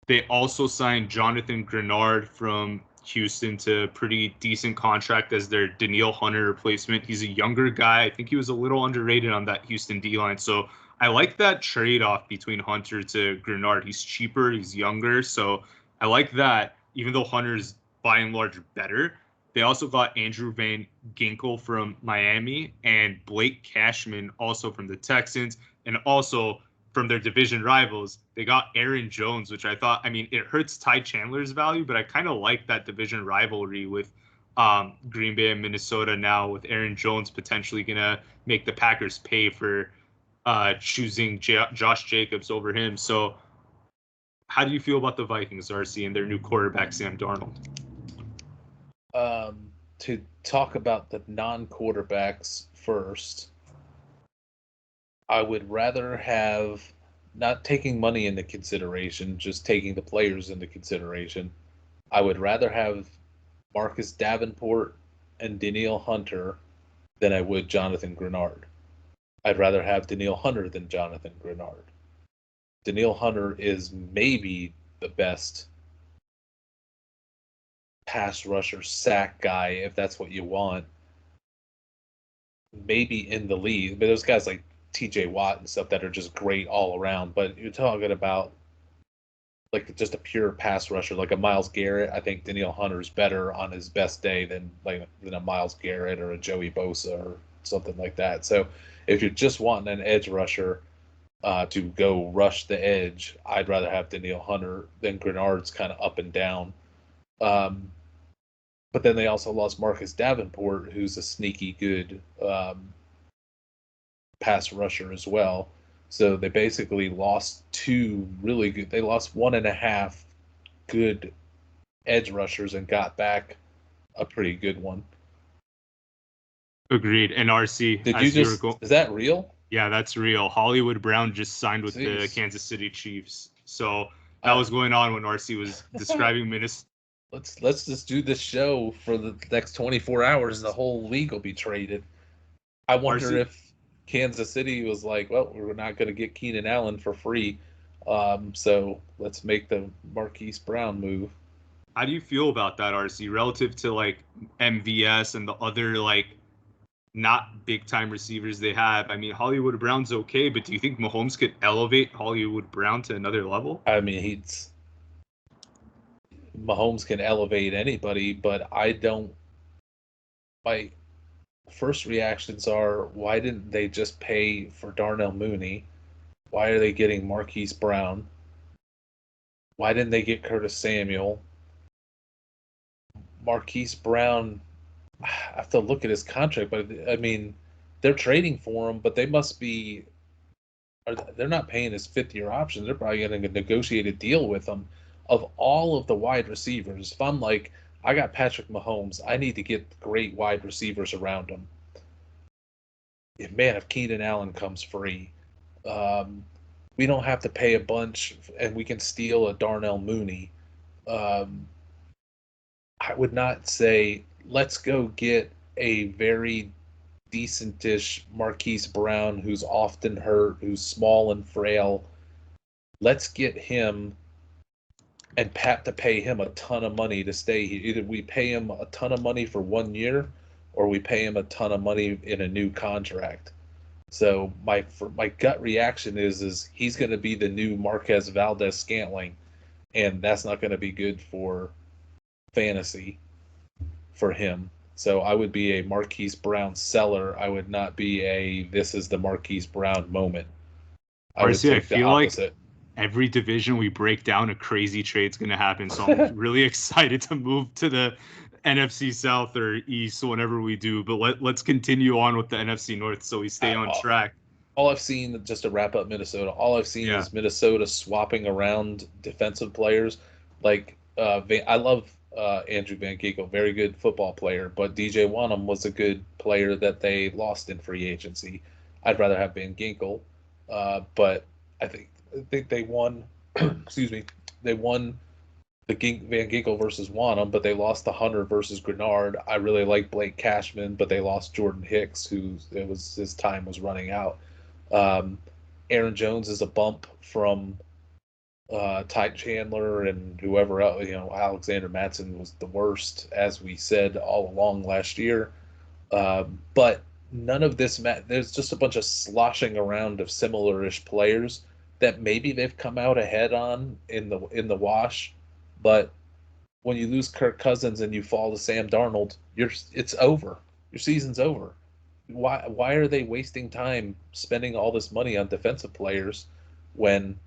They also signed Jonathan Grenard from Houston to a pretty decent contract as their Danielle Hunter replacement. He's a younger guy. I think he was a little underrated on that Houston D-line. So I like that trade-off between Hunter to Grenard. He's cheaper, he's younger, so I like that, even though Hunter's by and large better. They also got Andrew Van Ginkel from Miami and Blake Cashman also from the Texans, and also from their division rivals, they got Aaron Jones, which I thought, it hurts Ty Chandler's value, but I kind of like that division rivalry with Green Bay and Minnesota now, with Aaron Jones potentially going to make the Packers pay for choosing Josh Jacobs over him. So how do you feel about the Vikings, RC, and their new quarterback, Sam Darnold? To talk about the non-quarterbacks first, I would rather have, not taking money into consideration, just taking the players into consideration, I would rather have Marcus Davenport and Danielle Hunter than I would Jonathan Grenard. I'd rather have Danielle Hunter than Jonathan Grenard. Danielle Hunter is maybe the best pass rusher, sack guy, if that's what you want, maybe in the league. But there's guys like TJ Watt and stuff that are just great all around. But you're talking about like just a pure pass rusher, like a Myles Garrett. I think Danielle Hunter's better on his best day than a Myles Garrett or a Joey Bosa or something like that. So if you're just wanting an edge rusher to go rush the edge, I'd rather have Danielle Hunter than Grenard's kind of up and down. But then they also lost Marcus Davenport, who's a sneaky good pass rusher as well. So they basically lost two really good. They lost 1.5 good edge rushers and got back a pretty good one. Agreed. And RC, did you just? Is that real? Yeah, that's real. Hollywood Brown just signed with the Kansas City Chiefs. So that was going on when RC was describing Minnesota. Let's just do this show for the next 24 hours. The whole league will be traded. I wonder if Kansas City was like, well, we're not going to get Keenan Allen for free, so let's make the Marquise Brown move. How do you feel about that, RC, relative to like MVS and the other like not big time receivers they have? I mean, Hollywood Brown's okay, but do you think Mahomes could elevate Hollywood Brown to another level? I mean, Mahomes can elevate anybody, but I don't. My first reactions are, why didn't they just pay for Darnell Mooney? Why are they getting Marquise Brown? Why didn't they get Curtis Samuel? Marquise Brown, I have to look at his contract, but I mean, they're trading for him, but they must be. They're not paying his fifth-year option. They're probably getting a negotiated deal with him. Of all of the wide receivers, if I'm like, I got Patrick Mahomes, I need to get great wide receivers around him. If Keenan Allen comes free, we don't have to pay a bunch, and we can steal a Darnell Mooney. I would not say, let's go get a very decentish Marquise Brown who's often hurt, who's small and frail. Let's get him and to pay him a ton of money to stay here. Either we pay him a ton of money for 1 year, or we pay him a ton of money in a new contract. So my gut reaction is he's going to be the new Marquez Valdez-Scantling, and that's not going to be good for fantasy for him. So I would be a Marquise Brown seller. I would not be this is the Marquise Brown moment. I feel like every division we break down, a crazy trade's going to happen. So I'm really excited to move to the NFC South or East whenever we do. But let's continue on with the NFC North so we stay on track. All I've seen, just to wrap up Minnesota, is Minnesota swapping around defensive players. Like I love Andrew Van Ginkel, very good football player, but DJ Wanham was a good player that they lost in free agency. I'd rather have Van Ginkel, but I think they won. Excuse me, they won the Van Ginkel versus Wanham, but they lost the Hunter versus Grenard. I really like Blake Cashman, but they lost Jordan Hicks, his time was running out. Aaron Jones is a bump from Ty Chandler and whoever else. Alexander Mattson was the worst, as we said all along last year. But none of this there's just a bunch of sloshing around of similar-ish players that maybe they've come out ahead on in the wash, but when you lose Kirk Cousins and you fall to Sam Darnold, it's over. Your season's over. Why are they wasting time spending all this money on defensive players when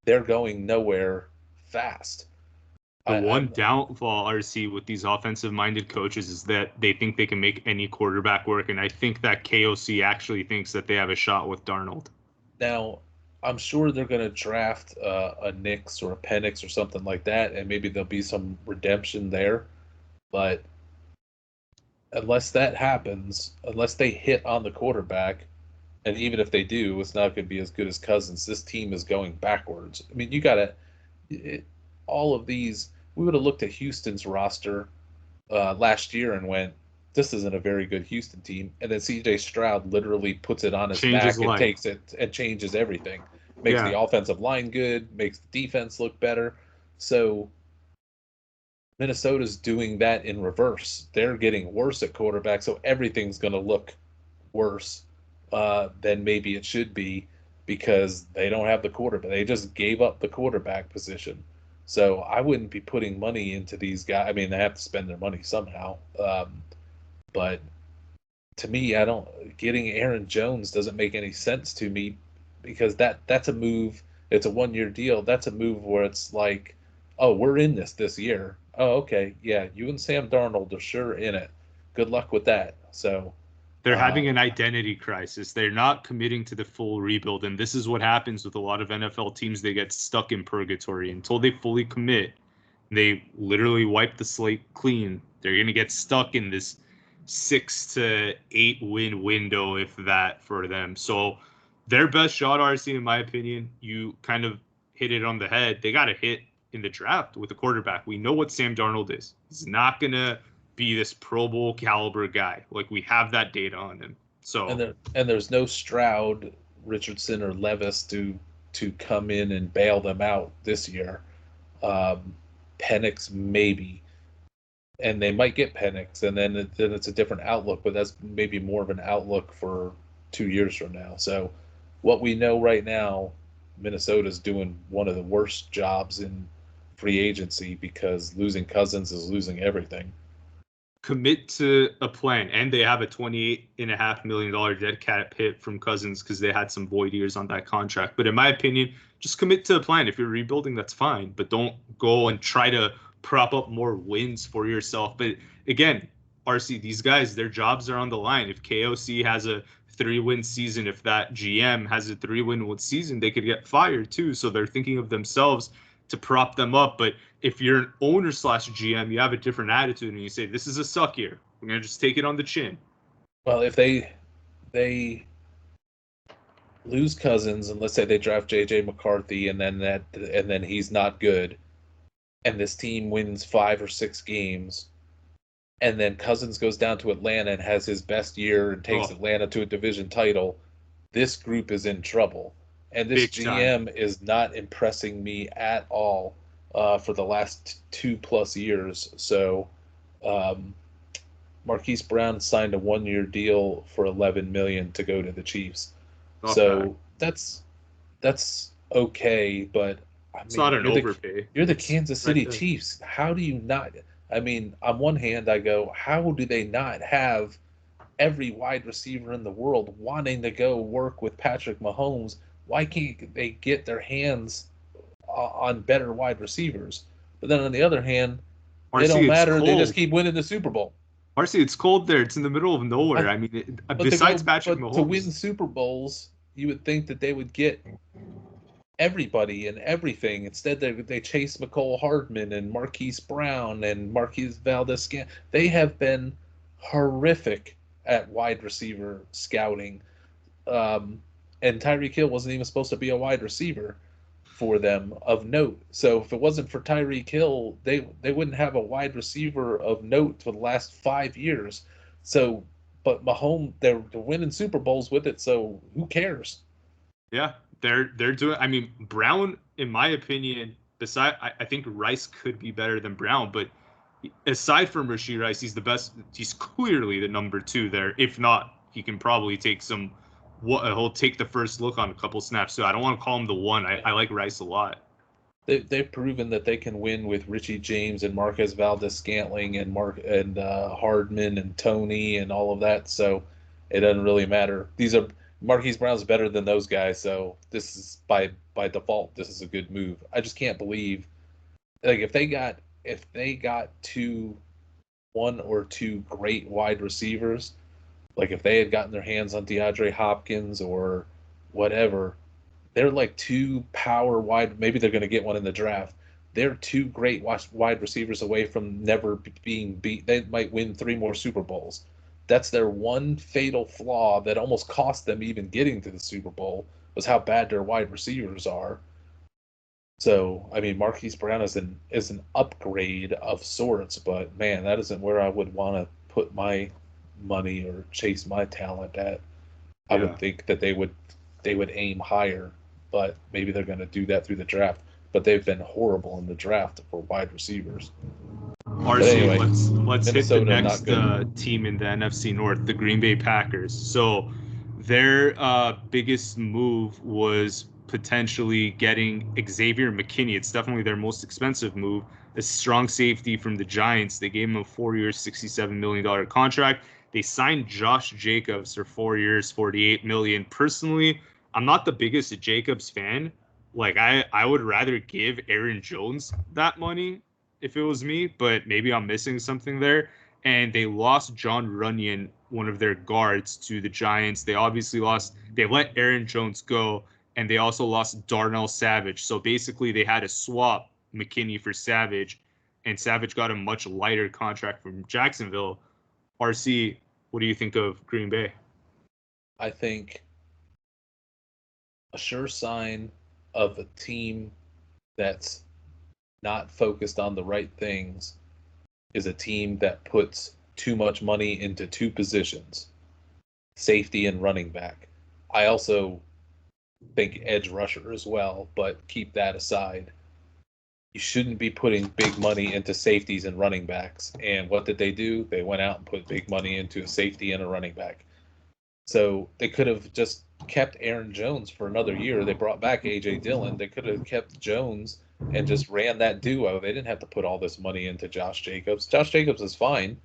they're going nowhere fast? The one downfall, RC, with these offensive-minded coaches is that they think they can make any quarterback work, and I think that KOC actually thinks that they have a shot with Darnold. Now, I'm sure they're going to draft a Nix or a Penix or something like that, and maybe there'll be some redemption there. But unless that happens, unless they hit on the quarterback, and even if they do, it's not going to be as good as Cousins. This team is going backwards. I mean, you got to all of these. We would have looked at Houston's roster last year and went, this isn't a very good Houston team. And then CJ Stroud literally puts it on his Changes back and line. takes it and changes everything. Makes the offensive line good, makes the defense look better. So Minnesota's doing that in reverse. They're getting worse at quarterback, so everything's going to look worse than maybe it should be because they don't have the quarterback. They just gave up the quarterback position. So I wouldn't be putting money into these guys. I mean, they have to spend their money somehow. But to me, I don't getting Aaron Jones doesn't make any sense to me because that's a move. It's a 1-year deal. That's a move where it's like, oh, we're in this year. Oh, okay, yeah, you and Sam Darnold are sure in it. Good luck with that. So they're having an identity crisis. They're not committing to the full rebuild, and this is what happens with a lot of NFL teams. They get stuck in purgatory until they fully commit. They literally wipe the slate clean. They're going to get stuck in this 6 to 8 win window, if that, for them. So their best shot, RC, in my opinion, you kind of hit it on the head. They got to hit in the draft with a quarterback. We know what Sam Darnold is. He's not going to be this Pro Bowl caliber guy. Like, we have that data on him. So and there's no Stroud, Richardson, or Levis to come in and bail them out this year. Penix maybe, and they might get Penix, and then it's a different outlook. But that's maybe more of an outlook for 2 years from now. So what we know right now, Minnesota's doing one of the worst jobs in free agency because losing Cousins is losing everything. Commit to a plan, and they have a $28.5 million dead cap hit from Cousins because they had some void years on that contract. But in my opinion, just commit to a plan. If you're rebuilding, that's fine, but don't go and try to prop up more wins for yourself. But again, RC, these guys, their jobs are on the line. If KOC has a 3-win season, if that GM has a 3-win season, they could get fired too. So they're thinking of themselves to prop them up. But if you're an owner / GM, you have a different attitude and you say, this is a suck year. We're going to just take it on the chin. Well, if they lose Cousins and let's say they draft JJ McCarthy and then he's not good and this team wins 5 or 6 games and then Cousins goes down to Atlanta and has his best year and takes Atlanta to a division title, this group is in trouble. And this GM is not impressing me at all for the last 2+ years. So Marquise Brown signed a 1-year deal for $11 million to go to the Chiefs. Okay. So that's okay, but I mean, it's not an overpay. You're the Kansas City Chiefs. How do you not? I mean, on one hand, I go, how do they not have every wide receiver in the world wanting to go work with Patrick Mahomes? Why can't they get their hands on better wide receivers? But then on the other hand, they don't matter. They just keep winning the Super Bowl. RC, it's cold there. It's in the middle of nowhere. I mean, besides Patrick Mahomes. To win Super Bowls, you would think that they would get everybody and everything. Instead, they chase Mecole Hardman and Marquise Brown and Marquise Valdez-Scantling. They have been horrific at wide receiver scouting. And Tyreek Hill wasn't even supposed to be a wide receiver for them of note. So if it wasn't for Tyreek Hill, they wouldn't have a wide receiver of note for the last 5 years. So, but Mahomes, they're winning Super Bowls with it. So who cares? Yeah, they're doing. I mean, Brown, in my opinion, I think Rice could be better than Brown, but aside from Rashee Rice, he's the best. He's clearly the number 2 there. If not, he can probably take some. He'll take the first look on a couple snaps. So I don't want to call him the 1. I like Rice a lot. They've proven that they can win with Richie James and Marquez Valdez-Scantling and Hardman and Tony and all of that. So it doesn't really matter. Marquise Brown's better than those guys. So this is by default, this is a good move. I just can't believe, like, if they got 1 or 2 great wide receivers. Like if they had gotten their hands on DeAndre Hopkins or whatever, they're like 2 power wide. Maybe they're going to get one in the draft. They're 2 great wide receivers away from never being beat. They might win 3 more Super Bowls. That's their one fatal flaw that almost cost them even getting to the Super Bowl, was how bad their wide receivers are. So, I mean, Marquise Brown is an upgrade of sorts, but man, that isn't where I would want to put my money or chase my talent at. I Yeah. would think that they would aim higher, but maybe they're going to do that through the draft. But they've been horrible in the draft for wide receivers. But RC, anyway, let's hit the Minnesota not next good. team in the NFC North, the Green Bay Packers. So their biggest move was potentially getting Xavier McKinney. It's definitely their most expensive move. A strong safety from the Giants. They gave him a 4-year, $67 million contract. They signed Josh Jacobs for 4 years, $48 million. Personally, I'm not the biggest Jacobs fan. Like I would rather give Aaron Jones that money if it was me, but maybe I'm missing something there. And they lost John Runyon, one of their guards, to the Giants. They obviously they let Aaron Jones go, and they also lost Darnell Savage. So basically, they had to swap McKinney for Savage, and Savage got a much lighter contract from Jacksonville. RC, what do you think of Green Bay? I think a sure sign of a team that's not focused on the right things is a team that puts too much money into two positions, safety and running back. I also think edge rusher as well, but keep that aside. You shouldn't be putting big money into safeties and running backs. And what did they do? They went out and put big money into a safety and a running back. So they could have just kept Aaron Jones for another year. They brought back A.J. Dillon. They could have kept Jones and just ran that duo. They didn't have to put all this money into Josh Jacobs. Josh Jacobs is fine.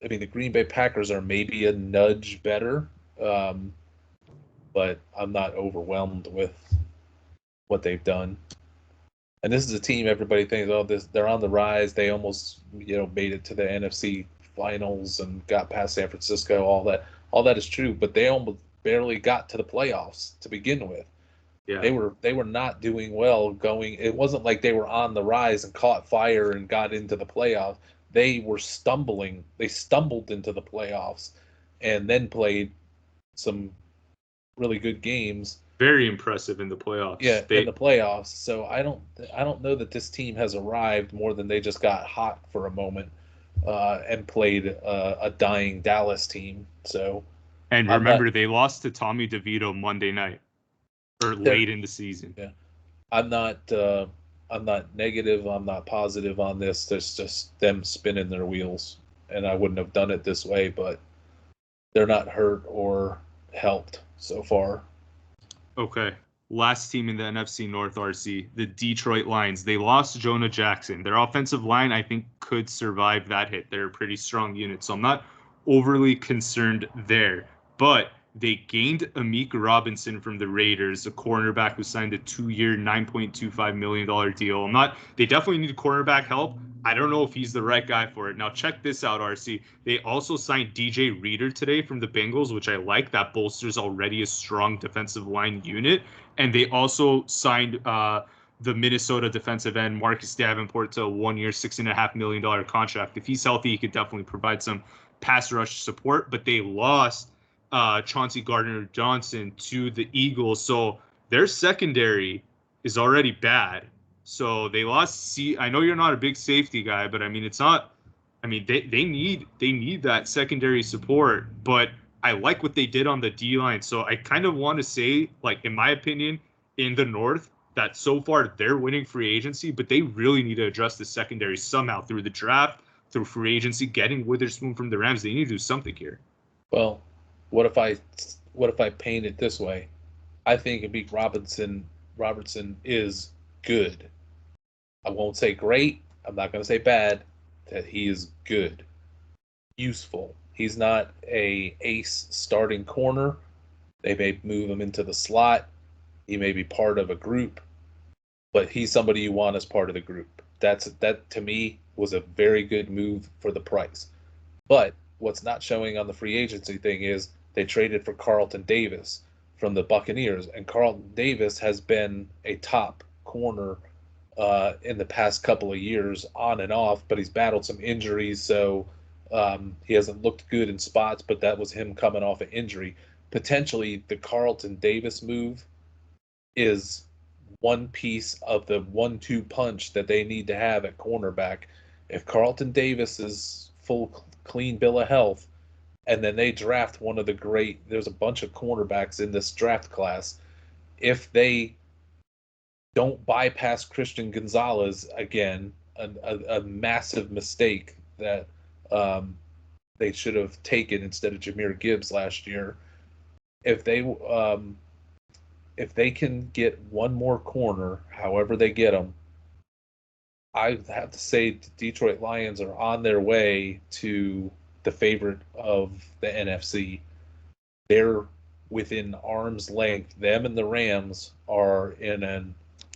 I mean, the Green Bay Packers are maybe a nudge better, but I'm not overwhelmed with what they've done. And this is a team everybody thinks, oh, they're on the rise. They almost, made it to the NFC finals and got past San Francisco. All that is true, but they almost barely got to the playoffs to begin with. Yeah. They were not doing well going. It wasn't like they were on the rise and caught fire and got into the playoffs. They were stumbling. They stumbled into the playoffs and then played some really good games. Very impressive in the playoffs. Yeah, in the playoffs. So I don't know that this team has arrived more than they just got hot for a moment and played a dying Dallas team. So and remember, they lost to Tommy DeVito Monday night or late in the season. Yeah, I'm not negative. I'm not positive on this. There's just them spinning their wheels, and I wouldn't have done it this way, but they're not hurt or helped so far. Okay. Last team in the NFC North RC, the Detroit Lions. They lost Jonah Jackson. Their offensive line, I think, could survive that hit. They're a pretty strong unit, so I'm not overly concerned there. But they gained Amik Robinson from the Raiders, a cornerback who signed a 2-year, $9.25 million deal. They definitely need cornerback help. I don't know if he's the right guy for it. Now, check this out, RC. They also signed DJ Reader today from the Bengals, which I like. That bolsters already a strong defensive line unit. And they also signed the Minnesota defensive end, Marcus Davenport, to a 1-year, $6.5 million contract. If he's healthy, he could definitely provide some pass rush support. But they lost Chauncey Gardner-Johnson to the Eagles. So their secondary is already bad. So they lost. I know you're not a big safety guy, but I mean, it's not. I mean, they need that secondary support. But I like what they did on the D line. So I kind of want to say, like, in my opinion, in the North, that so far they're winning free agency, but they really need to address the secondary somehow through the draft, through free agency, getting Witherspoon from the Rams. They need to do something here. Well, what if I paint it this way? I think Amik Robertson is good. I won't say great. I'm not going to say bad. That he is good, useful. He's not a ace starting corner. They may move him into the slot. He may be part of a group, but he's somebody you want as part of the group. That to me was a very good move for the price. But what's not showing on the free agency thing is they traded for Carlton Davis from the Buccaneers, and Carlton Davis has been a top corner in the past couple of years, on and off, but he's battled some injuries, so he hasn't looked good in spots, but that was him coming off an injury. Potentially, the Carlton Davis move is one piece of the 1-2 punch that they need to have at cornerback. If Carlton Davis is full, clean bill of health, and then they draft one of the great. There's a bunch of cornerbacks in this draft class. If they don't bypass Christian Gonzalez again, a massive mistake that they should have taken instead of Jahmyr Gibbs last year. If they can get one more corner, however they get them, I have to say the Detroit Lions are on their way to the favorite of the NFC. They're within arm's length. Them and the Rams are in an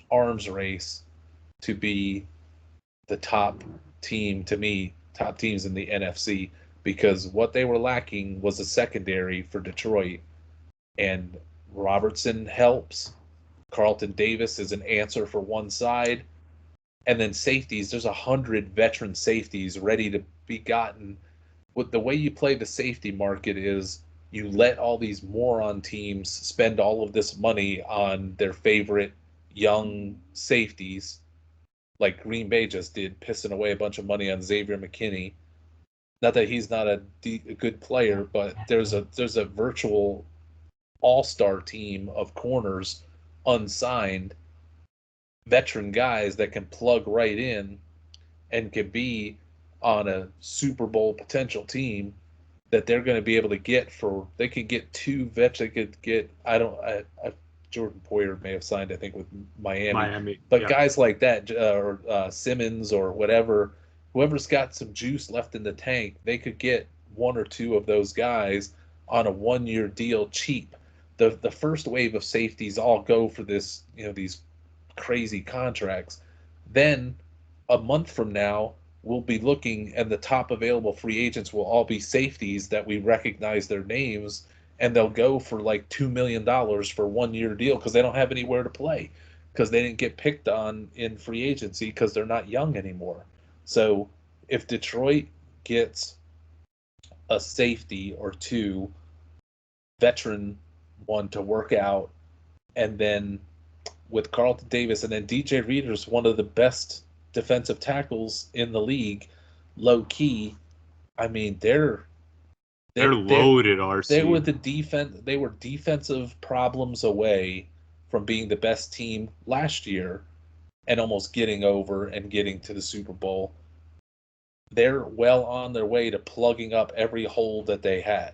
arms race to be the top team, to me, top teams in the NFC, because what they were lacking was a secondary for Detroit. And Robertson helps. Carlton Davis is an answer for one side. And then safeties, there's 100 veteran safeties ready to be gotten. With the way you play the safety market is you let all these moron teams spend all of this money on their favorite young safeties, like Green Bay just did, pissing away a bunch of money on Xavier McKinney. Not that he's not a good player, but there's a virtual all-star team of corners, unsigned, veteran guys that can plug right in and can be on a Super Bowl potential team that they're going to be able to get for. They could get two vets. They could get Jordan Poyer may have signed, I think, with Miami. But yeah, guys like that, or Simmons or whatever, whoever's got some juice left in the tank, they could get one or two of those guys on a 1-year deal cheap. The first wave of safeties all go for this, these crazy contracts. Then a month from now, we'll be looking, and the top available free agents will all be safeties that we recognize their names, and they'll go for like $2 million for 1-year deal because they don't have anywhere to play, because they didn't get picked on in free agency because they're not young anymore. So if Detroit gets a safety or two, veteran one to work out, and then with Carlton Davis, and then DJ Reader's one of the best defensive tackles in the league, low key. I mean, they're loaded. RC. They were the defense. They were defensive problems away from being the best team last year, and almost getting over and getting to the Super Bowl. They're well on their way to plugging up every hole that they had.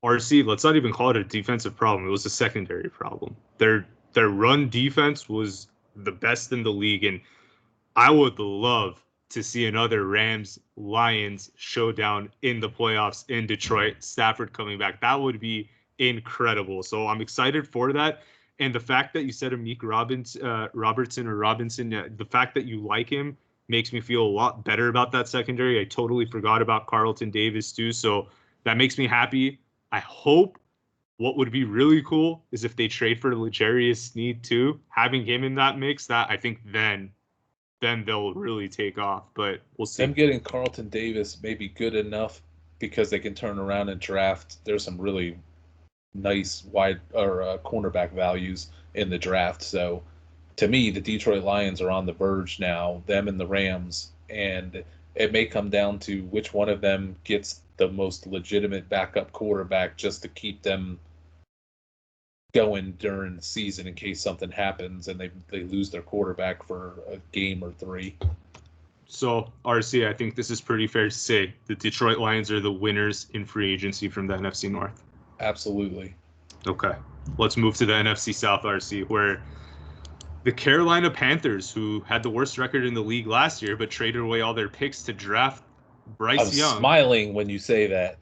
RC, let's not even call it a defensive problem. It was a secondary problem. Their run defense was the best in the league, and I would love to see another Rams-Lions showdown in the playoffs in Detroit. Stafford coming back. That would be incredible. So I'm excited for that. And the fact that you said Amik Robinson, the fact that you like him makes me feel a lot better about that secondary. I totally forgot about Carlton Davis too. So that makes me happy. I hope what would be really cool is if they trade for L'Jarius Sneed too, having him in that mix. That I think then they'll really take off. But we'll see. Them getting Carlton Davis may be good enough because they can turn around and draft. There's some really nice wide or cornerback values in the draft. So to me, the Detroit Lions are on the verge now, them and the Rams, and it may come down to which one of them gets the most legitimate backup quarterback just to keep them going during the season in case something happens and they lose their quarterback for a game or three. So, RC, I think this is pretty fair to say the Detroit Lions are the winners in free agency from the NFC North. Absolutely. Okay. Let's move to the NFC South, RC, where the Carolina Panthers, who had the worst record in the league last year but traded away all their picks to draft Bryce Young. I'm smiling when you say that.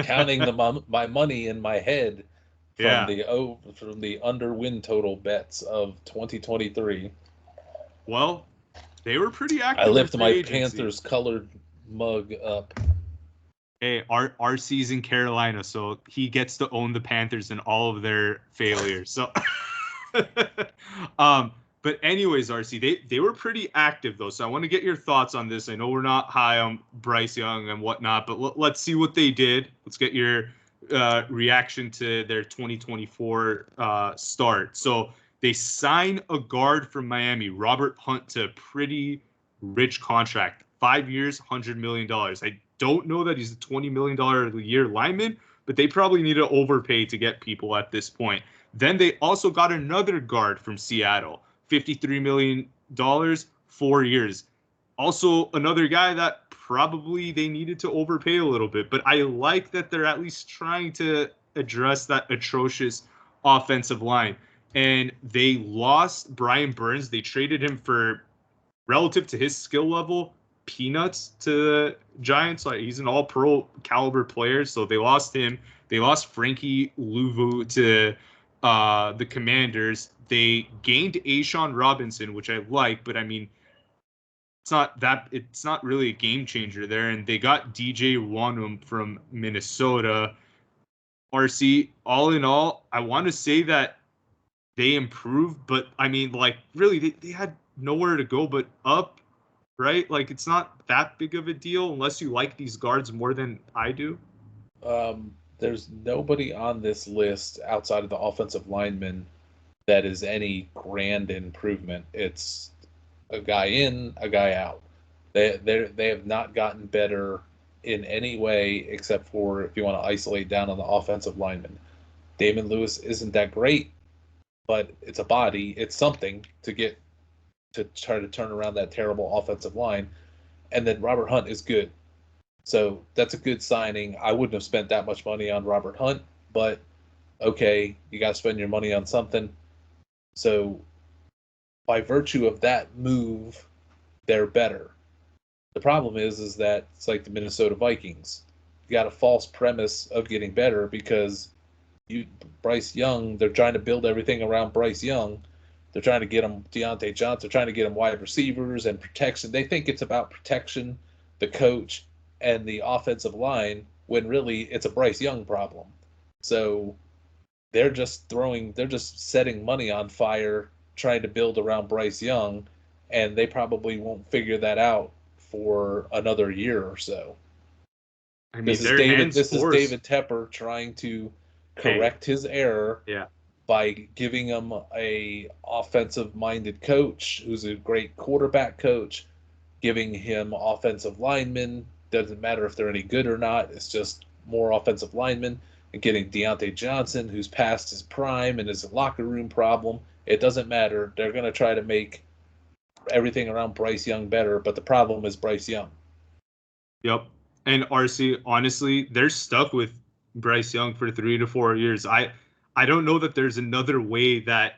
Counting my money in my head from the under win total bets of 2023. Well, they were pretty active. I lift my Panthers colored mug up. Hey, RC's in Carolina, so he gets to own the Panthers and all of their failures. So, but anyways, RC, they were pretty active though. So I want to get your thoughts on this. I know we're not high on Bryce Young and whatnot, but let's see what they did. Let's get your reaction to their 2024 start. So they sign a guard from Miami, Robert Hunt, to a pretty rich contract, 5 years, $100 million. I don't know that he's a $20 million a year lineman, but they probably need to overpay to get people at this point. Then they also got another guard from Seattle, $53 million, 4 years. Also another guy that probably they needed to overpay a little bit, but I like that they're at least trying to address that atrocious offensive line. And they lost Brian Burns. They traded him for, relative to his skill level, peanuts to the Giants. Like, he's an all-pro caliber player, so they lost him. They lost Frankie Louvu to the Commanders. They gained A'Shawn Robinson, which I like, but I mean, it's not really a game changer there. And they got DJ Wanum from Minnesota. RC, all in all, I want to say that they improved, but I mean, like, really, they had nowhere to go but up, right? Like, it's not that big of a deal unless you like these guards more than I do. There's nobody on this list outside of the offensive linemen that is any grand improvement. It's a guy in, a guy out. They have not gotten better in any way except for if you want to isolate down on the offensive linemen. Damon Lewis isn't that great, but it's a body. It's something to try to turn around that terrible offensive line. And then Robert Hunt is good. So that's a good signing. I wouldn't have spent that much money on Robert Hunt, but okay, you got to spend your money on something. So by virtue of that move, they're better. The problem is that it's like the Minnesota Vikings. You got a false premise of getting better because Bryce Young, they're trying to build everything around Bryce Young. They're trying to get him Deontay Johnson. They're trying to get him wide receivers and protection. They think it's about protection, the coach, and the offensive line, when really it's a Bryce Young problem. So they're just setting money on fire, trying to build around Bryce Young, and they probably won't figure that out for another year or so. I mean, this is David Tepper trying to correct his error by giving him a offensive-minded coach who's a great quarterback coach, giving him offensive linemen. Doesn't matter if they're any good or not. It's just more offensive linemen, and getting Deontay Johnson, who's past his prime and is a locker room problem. It doesn't matter. They're going to try to make everything around Bryce Young better, but the problem is Bryce Young. Yep. And RC, honestly, they're stuck with Bryce Young for 3 to 4 years. I don't know that there's another way that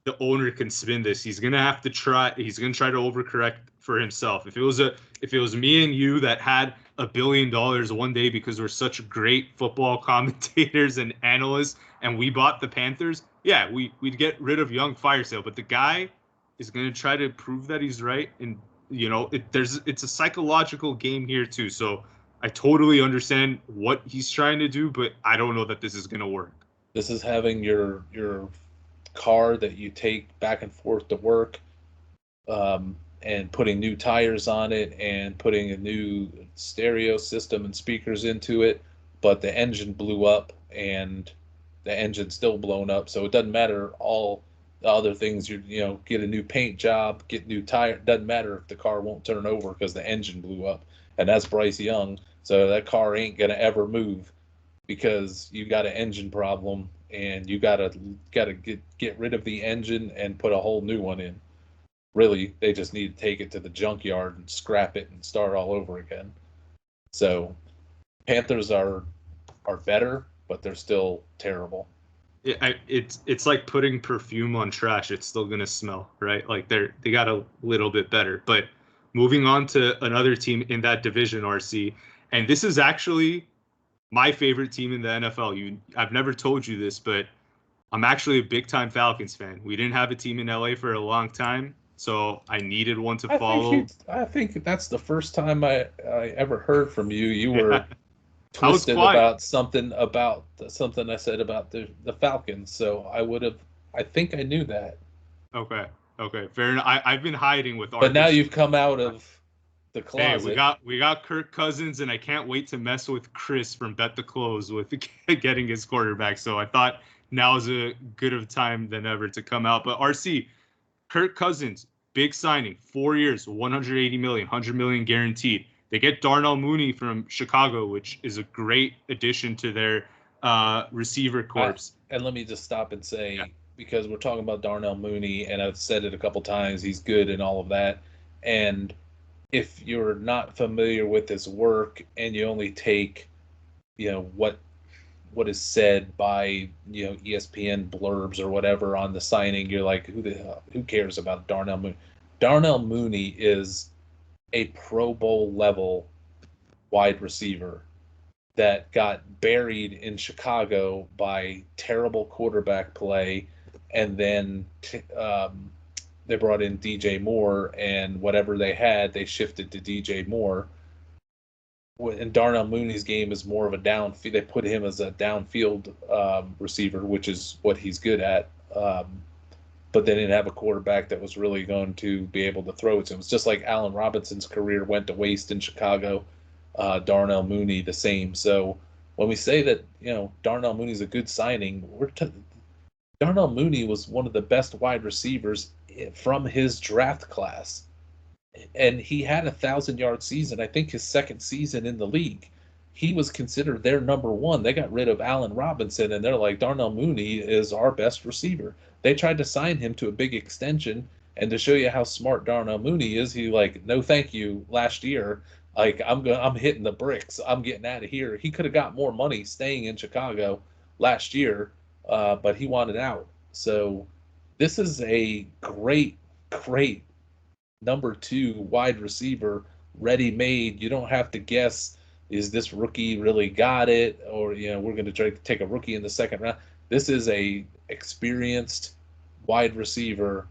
the owner can spin this. He's going to try to overcorrect for himself. If it was me and you that had $1 billion one day because we're such great football commentators and analysts and we bought the Panthers, yeah, we'd get rid of Young, fire sale. But the guy is going to try to prove that he's right. And, you know, it's a psychological game here too. So I totally understand what he's trying to do, but I don't know that this is going to work. This is having your car that you take back and forth to work, and putting new tires on it and putting a new stereo system and speakers into it, but the engine blew up and the engine's still blown up. So it doesn't matter all the other things, get a new paint job, get new tire. Doesn't matter if the car won't turn over because the engine blew up. And that's Bryce Young. So that car ain't going to ever move because you got an engine problem and you gotta get rid of the engine and put a whole new one in. Really, they just need to take it to the junkyard and scrap it and start all over again. So Panthers are better, but they're still terrible. Yeah, it's like putting perfume on trash. It's still gonna smell, right? Like they got a little bit better. But moving on to another team in that division, RC, and this is actually my favorite team in the NFL. I've never told you this, but I'm actually a big-time Falcons fan. We didn't have a team in LA for a long time, so I needed one to follow. I think that's the first time I ever heard from you. You were twisted about something I said about the Falcons. So I think I knew that. Okay, fair enough. I've been hiding with But now you've come out of the closet. Hey, we got Kirk Cousins, and I can't wait to mess with Chris from Bet the Close with getting his quarterback. So I thought now is a good of time than ever to come out. But RC, Kirk Cousins, big signing, 4 years, 180 million, 100 million guaranteed. They get Darnell Mooney from Chicago, which is a great addition to their receiver corps. And let me just stop and say, because we're talking about Darnell Mooney, and I've said it a couple times, he's good and all of that. And if you're not familiar with his work and you only take, what is said by, ESPN blurbs or whatever on the signing, you're like, who cares about Darnell Mooney? Darnell Mooney is a Pro Bowl level wide receiver that got buried in Chicago by terrible quarterback play, and then they brought in DJ Moore, and whatever they had, they shifted to DJ Moore. And Darnell Mooney's game is more of a downfield. They put him as a downfield receiver, which is what he's good at. But they didn't have a quarterback that was really going to be able to throw it to him. It's just like Allen Robinson's career went to waste in Chicago. Darnell Mooney the same. So when we say that, Darnell Mooney's a good signing, Darnell Mooney was one of the best wide receivers from his draft class. And he had a 1,000-yard season, I think his second season in the league. He was considered their number one. They got rid of Allen Robinson, and they're like, Darnell Mooney is our best receiver. They tried to sign him to a big extension, and to show you how smart Darnell Mooney is, he no thank you last year. I'm hitting the bricks. I'm getting out of here. He could have got more money staying in Chicago last year, but he wanted out. So this is a great number 2 wide receiver, ready-made. You don't have to guess, is this rookie really got it? Or, we're going to try to take a rookie in the second round. This is a experienced wide receiver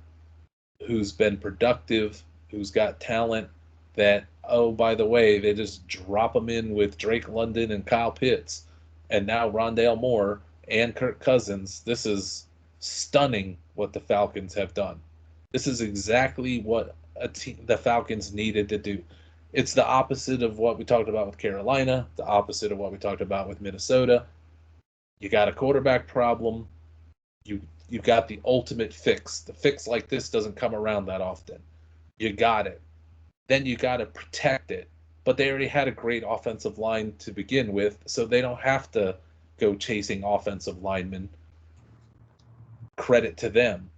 who's been productive, who's got talent that, oh, by the way, they just drop him in with Drake London and Kyle Pitts, and now Rondale Moore and Kirk Cousins. This is stunning what the Falcons have done. This is exactly what the Falcons needed to do. It's the opposite of what we talked about with Carolina, the opposite of what we talked about with Minnesota. You got a quarterback problem. You got the ultimate fix. The fix like this doesn't come around that often. You got it. Then you got to protect it. But they already had a great offensive line to begin with, so they don't have to go chasing offensive linemen. Credit to them.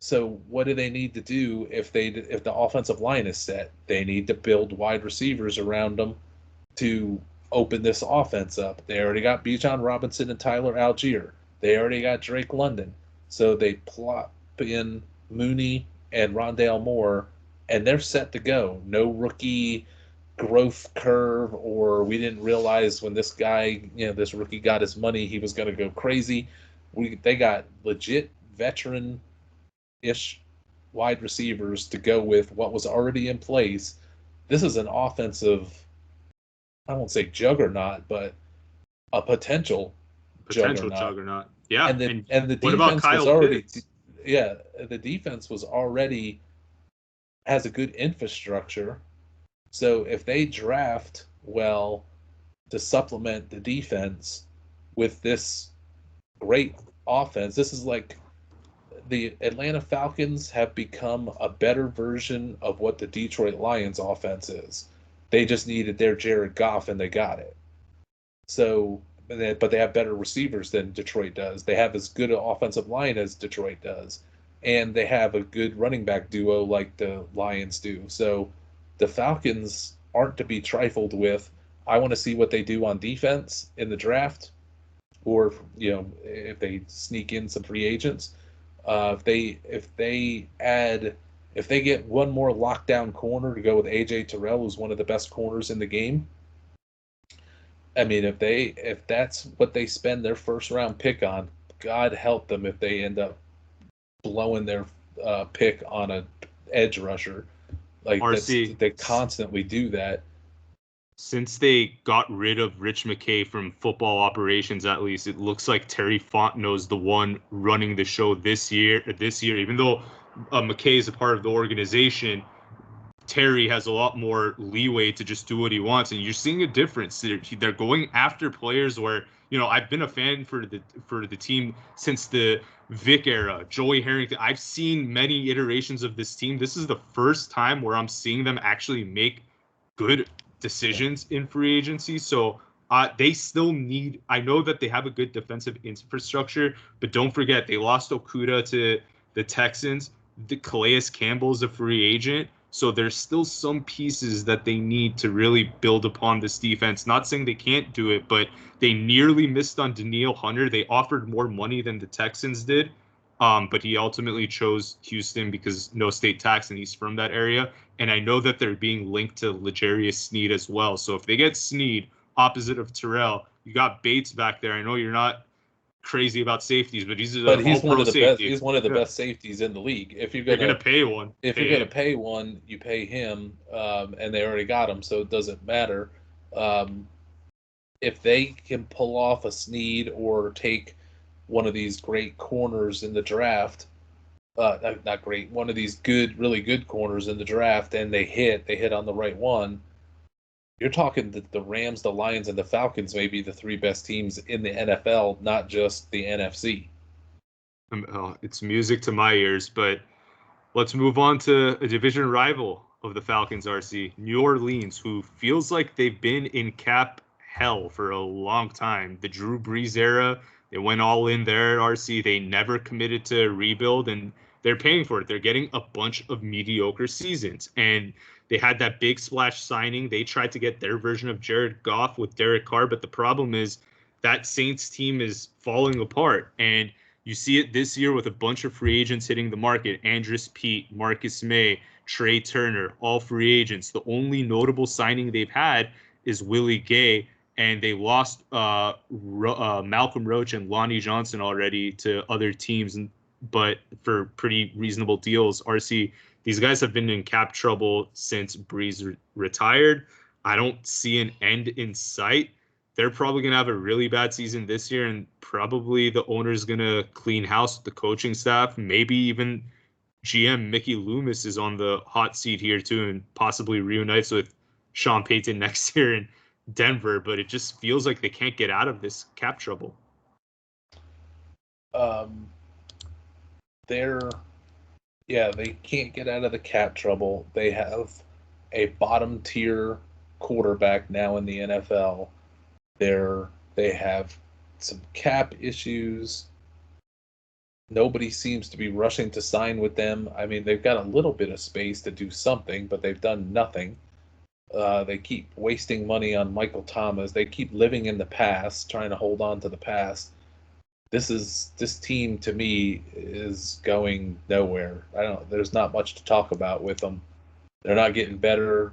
So what do they need to do if the offensive line is set? They need to build wide receivers around them to open this offense up. They already got Bijan Robinson and Tyler Algier. They already got Drake London. So they plop in Mooney and Rondale Moore, and they're set to go. No rookie growth curve, or we didn't realize when this guy, this rookie got his money, he was going to go crazy. They got legit veteran-ish wide receivers to go with what was already in place. This is an offensive, I won't say juggernaut, but a potential juggernaut. Yeah. And the defense what about Kyle was already Pitts? Yeah, the defense was already has a good infrastructure. So if they draft well to supplement the defense with this great offense, this is like the Atlanta Falcons have become a better version of what the Detroit Lions offense is. They just needed their Jared Goff, and they got it. So, but they have better receivers than Detroit does. They have as good an offensive line as Detroit does. And they have a good running back duo like the Lions do. So the Falcons aren't to be trifled with. I want to see what they do on defense in the draft, or if they sneak in some free agents. If they get one more lockdown corner to go with AJ Terrell, who's one of the best corners in the game. I mean, if that's what they spend their first round pick on, God help them if they end up blowing their pick on an edge rusher. Like RC, they constantly do that. Since they got rid of Rich McKay from football operations, at least, it looks like Terry Fontenot's the one running the show this year. Even though McKay is a part of the organization, Terry has a lot more leeway to just do what he wants, and you're seeing a difference. They're going after players where, I've been a fan for the team since the Vic era, Joey Harrington. I've seen many iterations of this team. This is the first time where I'm seeing them actually make good decisions in free agency. So they still need. I know that they have a good defensive infrastructure, but don't forget they lost Okuda to the Texans. The Calais Campbell's a free agent. So there's still some pieces that they need to really build upon this defense. Not saying they can't do it, but they nearly missed on Danielle Hunter. They offered more money than the Texans did, but he ultimately chose Houston because no state tax, and he's from that area. And I know that they're being linked to L'Jarius Sneed as well. So if they get Sneed opposite of Terrell, you got Bates back there. I know you're not crazy about safeties, but he's one of the safety. best. He's one of the best safeties in the league. If you're gonna pay one, pay one, you pay him, and they already got him, so it doesn't matter. If they can pull off a Sneed or take one of these great corners in the draft, not great, one of these really good corners in the draft, and they hit on the right one. You're talking the Rams, the Lions, and the Falcons may be the three best teams in the NFL, not just the NFC. It's music to my ears, but let's move on to a division rival of the Falcons, RC, New Orleans, who feels like they've been in cap hell for a long time. The Drew Brees era, they went all in there at RC. They never committed to rebuild, and they're paying for it. They're getting a bunch of mediocre seasons, and they had that big splash signing. They tried to get their version of Jared Goff with Derek Carr, but the problem is that Saints team is falling apart. And you see it this year with a bunch of free agents hitting the market. Andrus Peat, Marcus May, Trey Turner, all free agents. The only notable signing they've had is Willie Gay, and they lost Malcolm Roach and Lonnie Johnson already to other teams, but for pretty reasonable deals. RC, these guys have been in cap trouble since Brees retired. I don't see an end in sight. They're probably going to have a really bad season this year, and probably the owner's going to clean house with the coaching staff. Maybe even GM Mickey Loomis is on the hot seat here too, and possibly reunites with Sean Payton next year in Denver. But it just feels like they can't get out of this cap trouble. They can't get out of the cap trouble. They have a bottom tier quarterback now in the NFL. They have some cap issues. Nobody seems to be rushing to sign with them. I mean, they've got a little bit of space to do something, but they've done nothing. They keep wasting money on Michael Thomas. They keep living in the past, trying to hold on to the past. This team to me is going nowhere. There's not much to talk about with them. They're not getting better.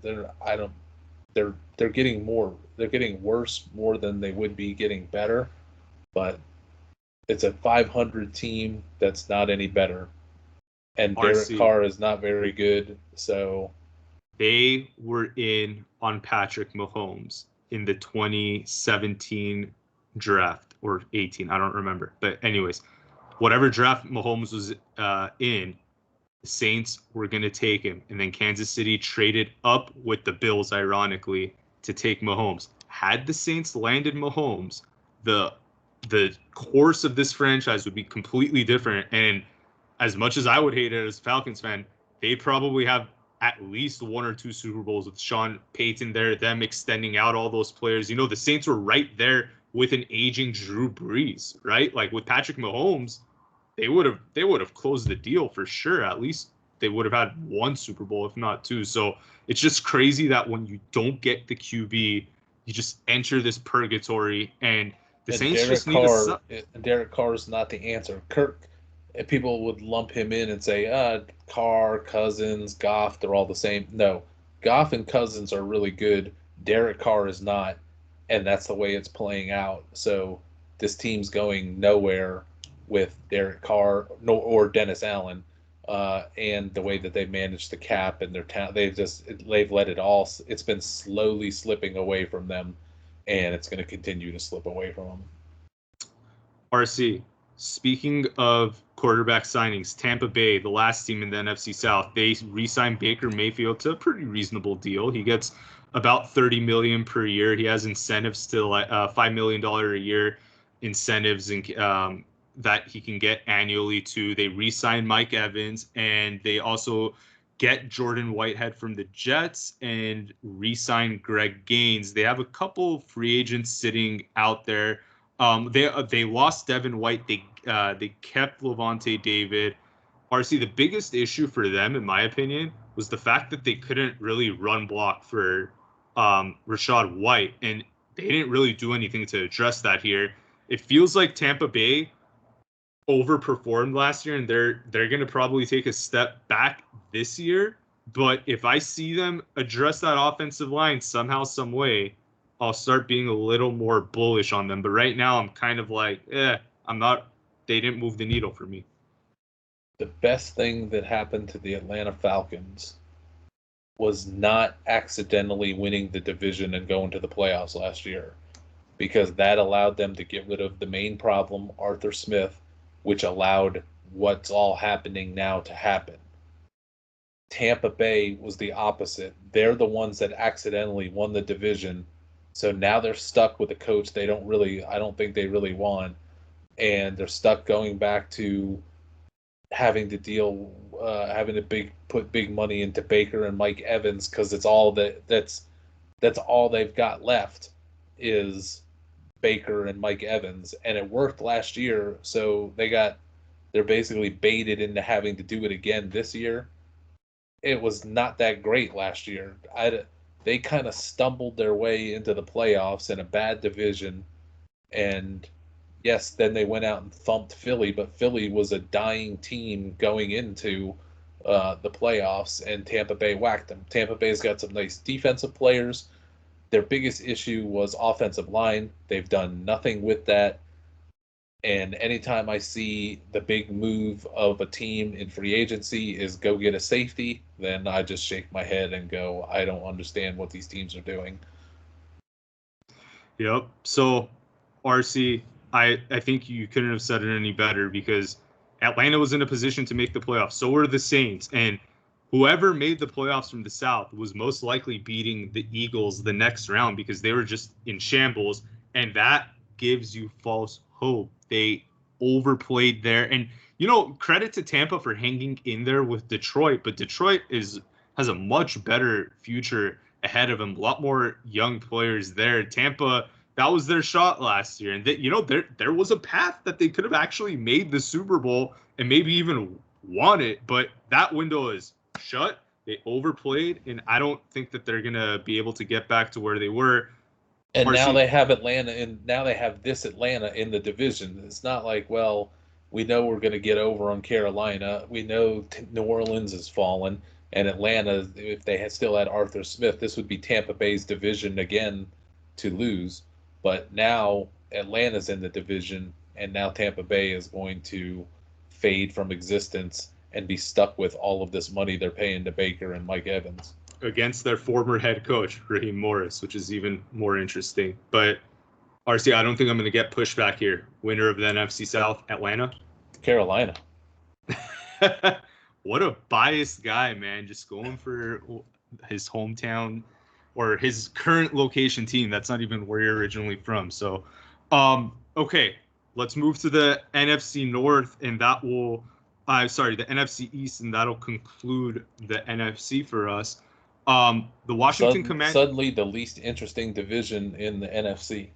They're getting worse more than they would be getting better. But it's a 500 team that's not any better. And Derek Carr is not very good, so they were in on Patrick Mahomes in the 2017 draft or 18. I don't remember. But anyways, whatever draft Mahomes was in, the Saints were going to take him. And then Kansas City traded up with the Bills, ironically, to take Mahomes. Had the Saints landed Mahomes, the course of this franchise would be completely different. And as much as I would hate it as a Falcons fan, they probably have at least one or two Super Bowls with Sean Payton there, them extending out all those players. The Saints were right there with an aging Drew Brees, right? Like with Patrick Mahomes, they would have closed the deal for sure. At least they would have had one Super Bowl, if not two. So it's just crazy that when you don't get the QB, you just enter this purgatory, and the Saints just need to. Derek Carr is not the answer. People would lump him in and say, Carr, Cousins, Goff, they're all the same. No, Goff and Cousins are really good. Derek Carr is not, and that's the way it's playing out. So this team's going nowhere with Derek Carr or Dennis Allen, and the way that they manage the cap and their talent. They've let it all. It's been slowly slipping away from them, and it's going to continue to slip away from them. RC. speaking of quarterback signings, Tampa Bay, the last team in the NFC South, they re-signed Baker Mayfield to a pretty reasonable deal. He gets about $30 million per year. He has incentives to $5 million a year incentives and that he can get annually too. They re-signed Mike Evans, and they also get Jordan Whitehead from the Jets and re-sign Greg Gaines. They have a couple free agents sitting out there. They lost Devin White. They kept Levante David. RC, the biggest issue for them, in my opinion, was the fact that they couldn't really run block for Rashad White, and they didn't really do anything to address that here. It feels like Tampa Bay overperformed last year, and they're going to probably take a step back this year. But if I see them address that offensive line somehow, some way, I'll start being a little more bullish on them. But right now, I'm kind of like, I'm not. They didn't move the needle for me. The best thing that happened to the Atlanta Falcons was not accidentally winning the division and going to the playoffs last year, because that allowed them to get rid of the main problem, Arthur Smith, which allowed what's all happening now to happen. Tampa Bay was the opposite. They're the ones that accidentally won the division, so now they're stuck with a coach I don't think they really want, and they're stuck going back to having to put big money into Baker and Mike Evans, because it's all that's all they've got left is Baker and Mike Evans, and it worked last year, so they're basically baited into having to do it again this year. It was not that great last year. They kind of stumbled their way into the playoffs in a bad division, and yes, then they went out and thumped Philly, but Philly was a dying team going into the playoffs, and Tampa Bay whacked them. Tampa Bay's got some nice defensive players. Their biggest issue was offensive line. They've done nothing with that. And anytime I see the big move of a team in free agency is go get a safety, then I just shake my head and go, I don't understand what these teams are doing. Yep. So, RC, I think you couldn't have said it any better, because Atlanta was in a position to make the playoffs. So were the Saints. And whoever made the playoffs from the South was most likely beating the Eagles the next round, because they were just in shambles. And that gives you false hope. They overplayed there. And, credit to Tampa for hanging in there with Detroit. But Detroit has a much better future ahead of them. A lot more young players there. Tampa, that was their shot last year. And, there was a path that they could have actually made the Super Bowl and maybe even won it. But that window is shut. They overplayed, and I don't think that they're going to be able to get back to where they were. And now they have Atlanta, and now they have this Atlanta in the division. It's not like, well, we know we're going to get over on Carolina. We know New Orleans has fallen, and Atlanta, if they still had Arthur Smith, this would be Tampa Bay's division again to lose. But now Atlanta's in the division, and now Tampa Bay is going to fade from existence and be stuck with all of this money they're paying to Baker and Mike Evans. Against their former head coach, Raheem Morris, which is even more interesting. But, RC, I don't think I'm going to get pushback here. Winner of the NFC South, Atlanta? Carolina. What a biased guy, man. Just going for his hometown or his current location team. That's not even where you're originally from. So, okay, let's move to the NFC North, and that will the NFC East, and that'll conclude the NFC for us. The Washington Commanders, suddenly the least interesting division in the NFC.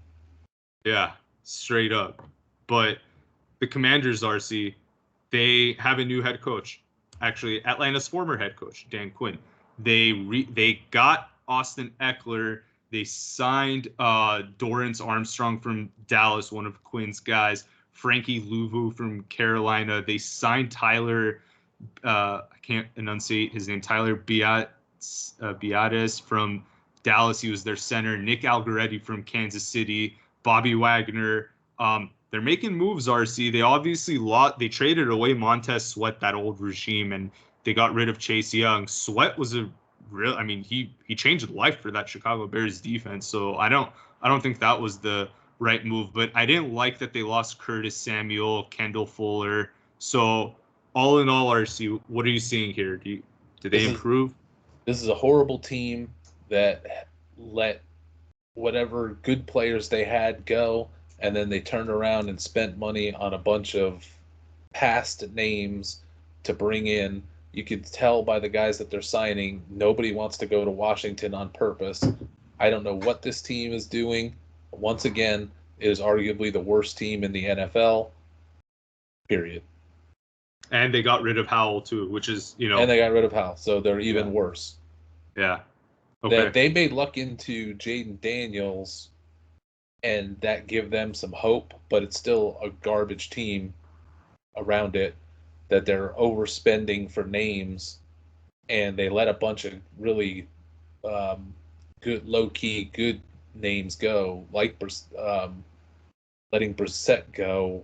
Yeah, straight up. But the Commanders, RC, they have a new head coach. Actually, Atlanta's former head coach, Dan Quinn. They got Austin Eckler. They signed Dorrance Armstrong from Dallas, one of Quinn's guys. Frankie Louvu from Carolina. They signed Tyler. I can't enunciate his name. Tyler Biadasz from Dallas. He was their center. Nick Algoretti from Kansas City. Bobby Wagner. They're making moves, RC. They obviously they traded away Montez Sweat, that old regime, and they got rid of Chase Young. Sweat was he changed life for that Chicago Bears defense. So I don't think that was the right move. But I didn't like that they lost Curtis Samuel, Kendall Fuller. So all in all, RC, what are you seeing here? Did they improve? This is a horrible team that let whatever good players they had go, and then they turned around and spent money on a bunch of past names to bring in. You could tell by the guys that they're signing, nobody wants to go to Washington on purpose. I don't know what this team is doing. Once again, it is arguably the worst team in the NFL, period. And they got rid of Howell too, which is, And they got rid of Howell, so they're even worse. Yeah. Okay. They may luck into Jaden Daniels, and that give them some hope, but it's still a garbage team around it that they're overspending for names, and they let a bunch of really good, low-key, good names go, like letting Brissett go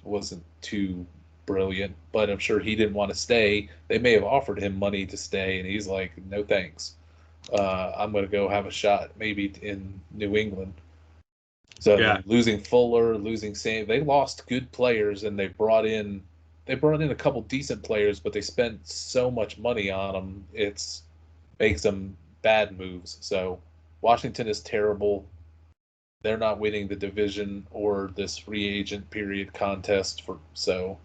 wasn't too brilliant, but I'm sure he didn't want to stay. They may have offered him money to stay, and he's like, no thanks. I'm going to go have a shot maybe in New England. So losing Fuller, losing Sam, they lost good players, and they brought in a couple decent players, but they spent so much money on them, it makes them bad moves. So Washington is terrible. They're not winning the division or this free agent period contest so.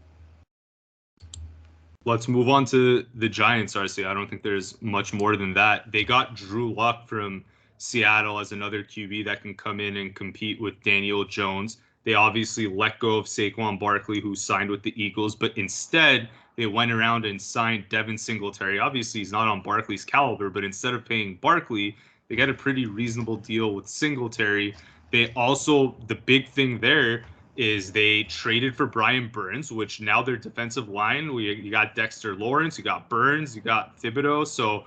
Let's move on to the Giants, RC. I don't think there's much more than that. They got Drew Luck from Seattle as another QB that can come in and compete with Daniel Jones. They obviously let go of Saquon Barkley, who signed with the Eagles, but instead they went around and signed Devin Singletary. Obviously, he's not on Barkley's caliber, but instead of paying Barkley, they got a pretty reasonable deal with Singletary. They also, the big thing there is they traded for Brian Burns, which now their defensive line, you got Dexter Lawrence, you got Burns, you got Thibodeau. So,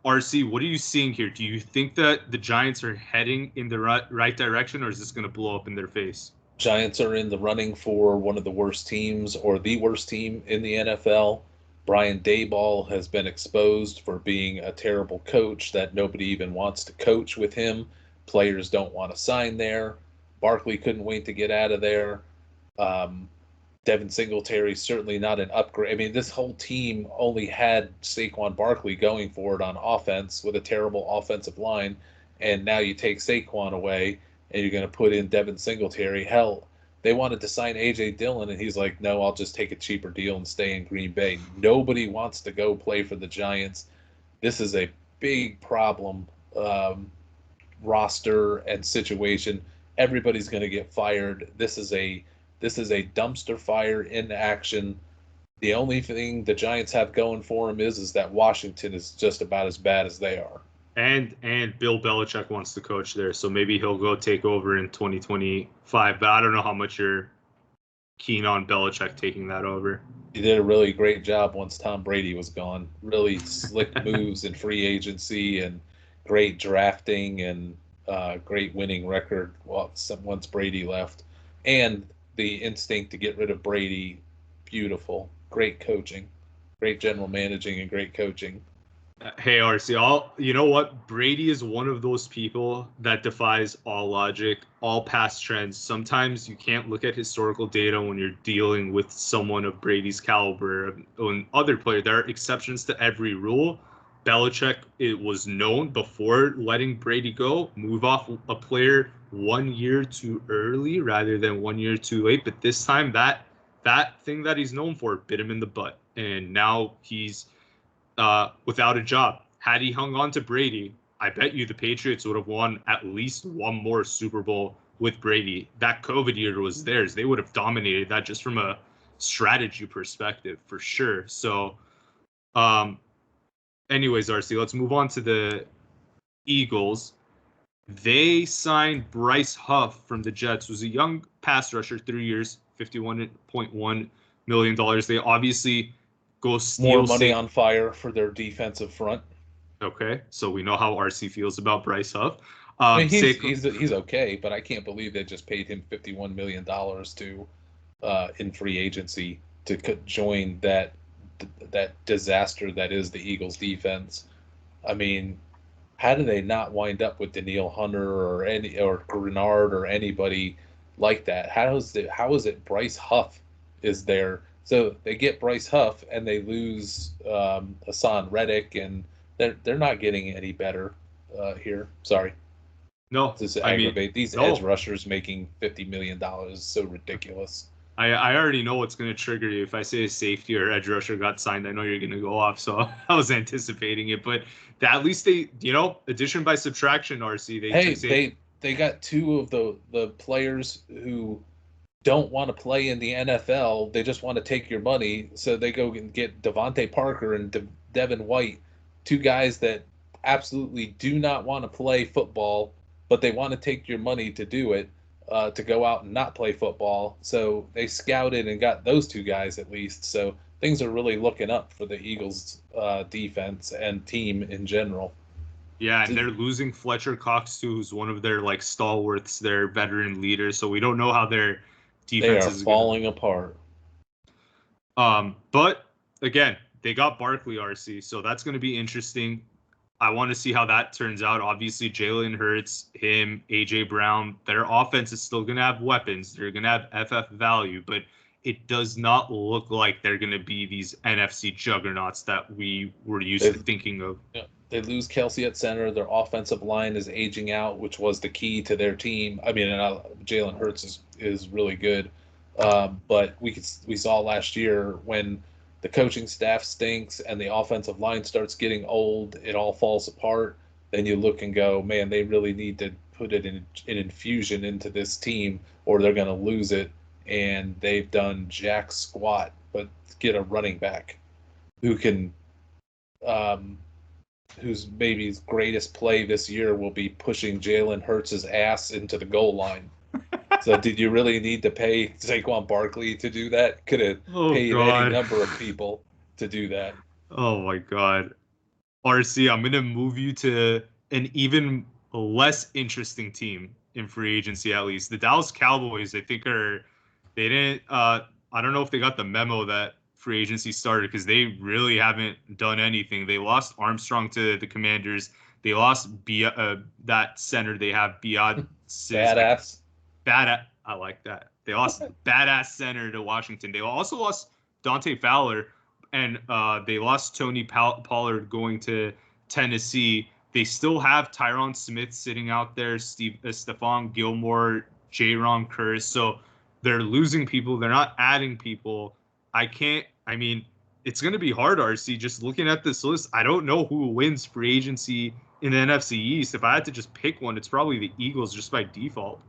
RC, what are you seeing here? Do you think that the Giants are heading in the right direction, or is this going to blow up in their face? Giants are in the running for one of the worst teams or the worst team in the NFL. Brian Daboll has been exposed for being a terrible coach that nobody even wants to coach with him. Players don't want to sign there. Barkley couldn't wait to get out of there. Devin Singletary certainly not an upgrade. I mean, this whole team only had Saquon Barkley going for it on offense with a terrible offensive line, and now you take Saquon away and you're going to put in Devin Singletary. Hell, they wanted to sign A.J. Dillon, and he's like, no, I'll just take a cheaper deal and stay in Green Bay. Nobody wants to go play for the Giants. This is a big problem, roster and situation. Everybody's going to get fired. This is a dumpster fire in action. The only thing the Giants have going for them is that Washington is just about as bad as they are. And Bill Belichick wants to coach there, so maybe he'll go take over in 2025. But I don't know how much you're keen on Belichick taking that over. He did a really great job once Tom Brady was gone. Really slick moves in free agency and great drafting and great winning record once Brady left. And the instinct to get rid of Brady, beautiful. Great coaching. Great general managing and great coaching. Hey, RC, you know what? Brady is one of those people that defies all logic, all past trends. Sometimes you can't look at historical data when you're dealing with someone of Brady's caliber. And other players, there are exceptions to every rule. Belichick, it was known before letting Brady go, move off a player 1 year too early rather than 1 year too late. But this time, that thing that he's known for bit him in the butt. And now he's without a job. Had he hung on to Brady, I bet you the Patriots would have won at least one more Super Bowl with Brady. That COVID year was theirs. They would have dominated that just from a strategy perspective, for sure. So, anyways, RC, let's move on to the Eagles. They signed Bryce Huff from the Jets, who's a young pass rusher, 3 years, $51.1 million. They obviously go steal more money on fire for their defensive front. Okay, so we know how RC feels about Bryce Huff. I mean, he's okay, but I can't believe they just paid him $51 million in free agency to join that disaster that is the Eagles defense. I mean, how do they not wind up with Daniil Hunter or Grenard or anybody like that? How is it Bryce Huff is there? So they get Bryce Huff and they lose Hassan Reddick, and they're not getting any better here. Sorry. No, To I mean, aggravate these edge no. rushers making $50 million is so ridiculous. I already know what's going to trigger you. If I say a safety or edge rusher got signed, I know you're going to go off. So I was anticipating it. But at least they, addition by subtraction, RC, Hey, say, they got two of the players who don't want to play in the NFL. They just want to take your money. So they go and get Devontae Parker and Devin White, two guys that absolutely do not want to play football, but they want to take your money to do it, to go out and not play football. So they scouted and got those two guys at least. So things are really looking up for the Eagles defense and team in general. yeah, and they're losing Fletcher Cox too, who's one of their like stalwarts, their veteran leaders. So we don't know how their defense is falling apart. But again, they got Barkley, RC, so that's going to be interesting. I want to see how that turns out. Obviously, Jalen Hurts, him, AJ Brown, their offense is still going to have weapons. They're going to have FF value, but it does not look like they're going to be these NFC juggernauts that we were used to thinking of. Yeah. They lose Kelsey at center. Their offensive line is aging out, which was the key to their team. I mean, Jalen Hurts is really good, but we saw last year when the coaching staff stinks and the offensive line starts getting old, it all falls apart. Then you look and go, man, they really need to put it in an infusion into this team, or they're going to lose it. And they've done jack squat, but get a running back who can. Whose maybe greatest play this year will be pushing Jalen Hurts' ass into the goal line. So did you really need to pay Saquon Barkley to do that? Could have paid any number of people to do that. Oh, my God. RC, I'm going to move you to an even less interesting team in free agency, at least. The Dallas Cowboys, I think, I don't know if they got the memo that free agency started because they really haven't done anything. They lost Armstrong to the Commanders. They lost that center they have, Badass. I like that. They lost badass center to Washington. They also lost Dante Fowler, and they lost Tony Pollard going to Tennessee. They still have Tyron Smith sitting out there, Stephon Gilmore, Jaron Curse. So they're losing people. They're not adding people. It's going to be hard, RC. Just looking at this list, I don't know who wins free agency in the NFC East. If I had to just pick one, it's probably the Eagles just by default.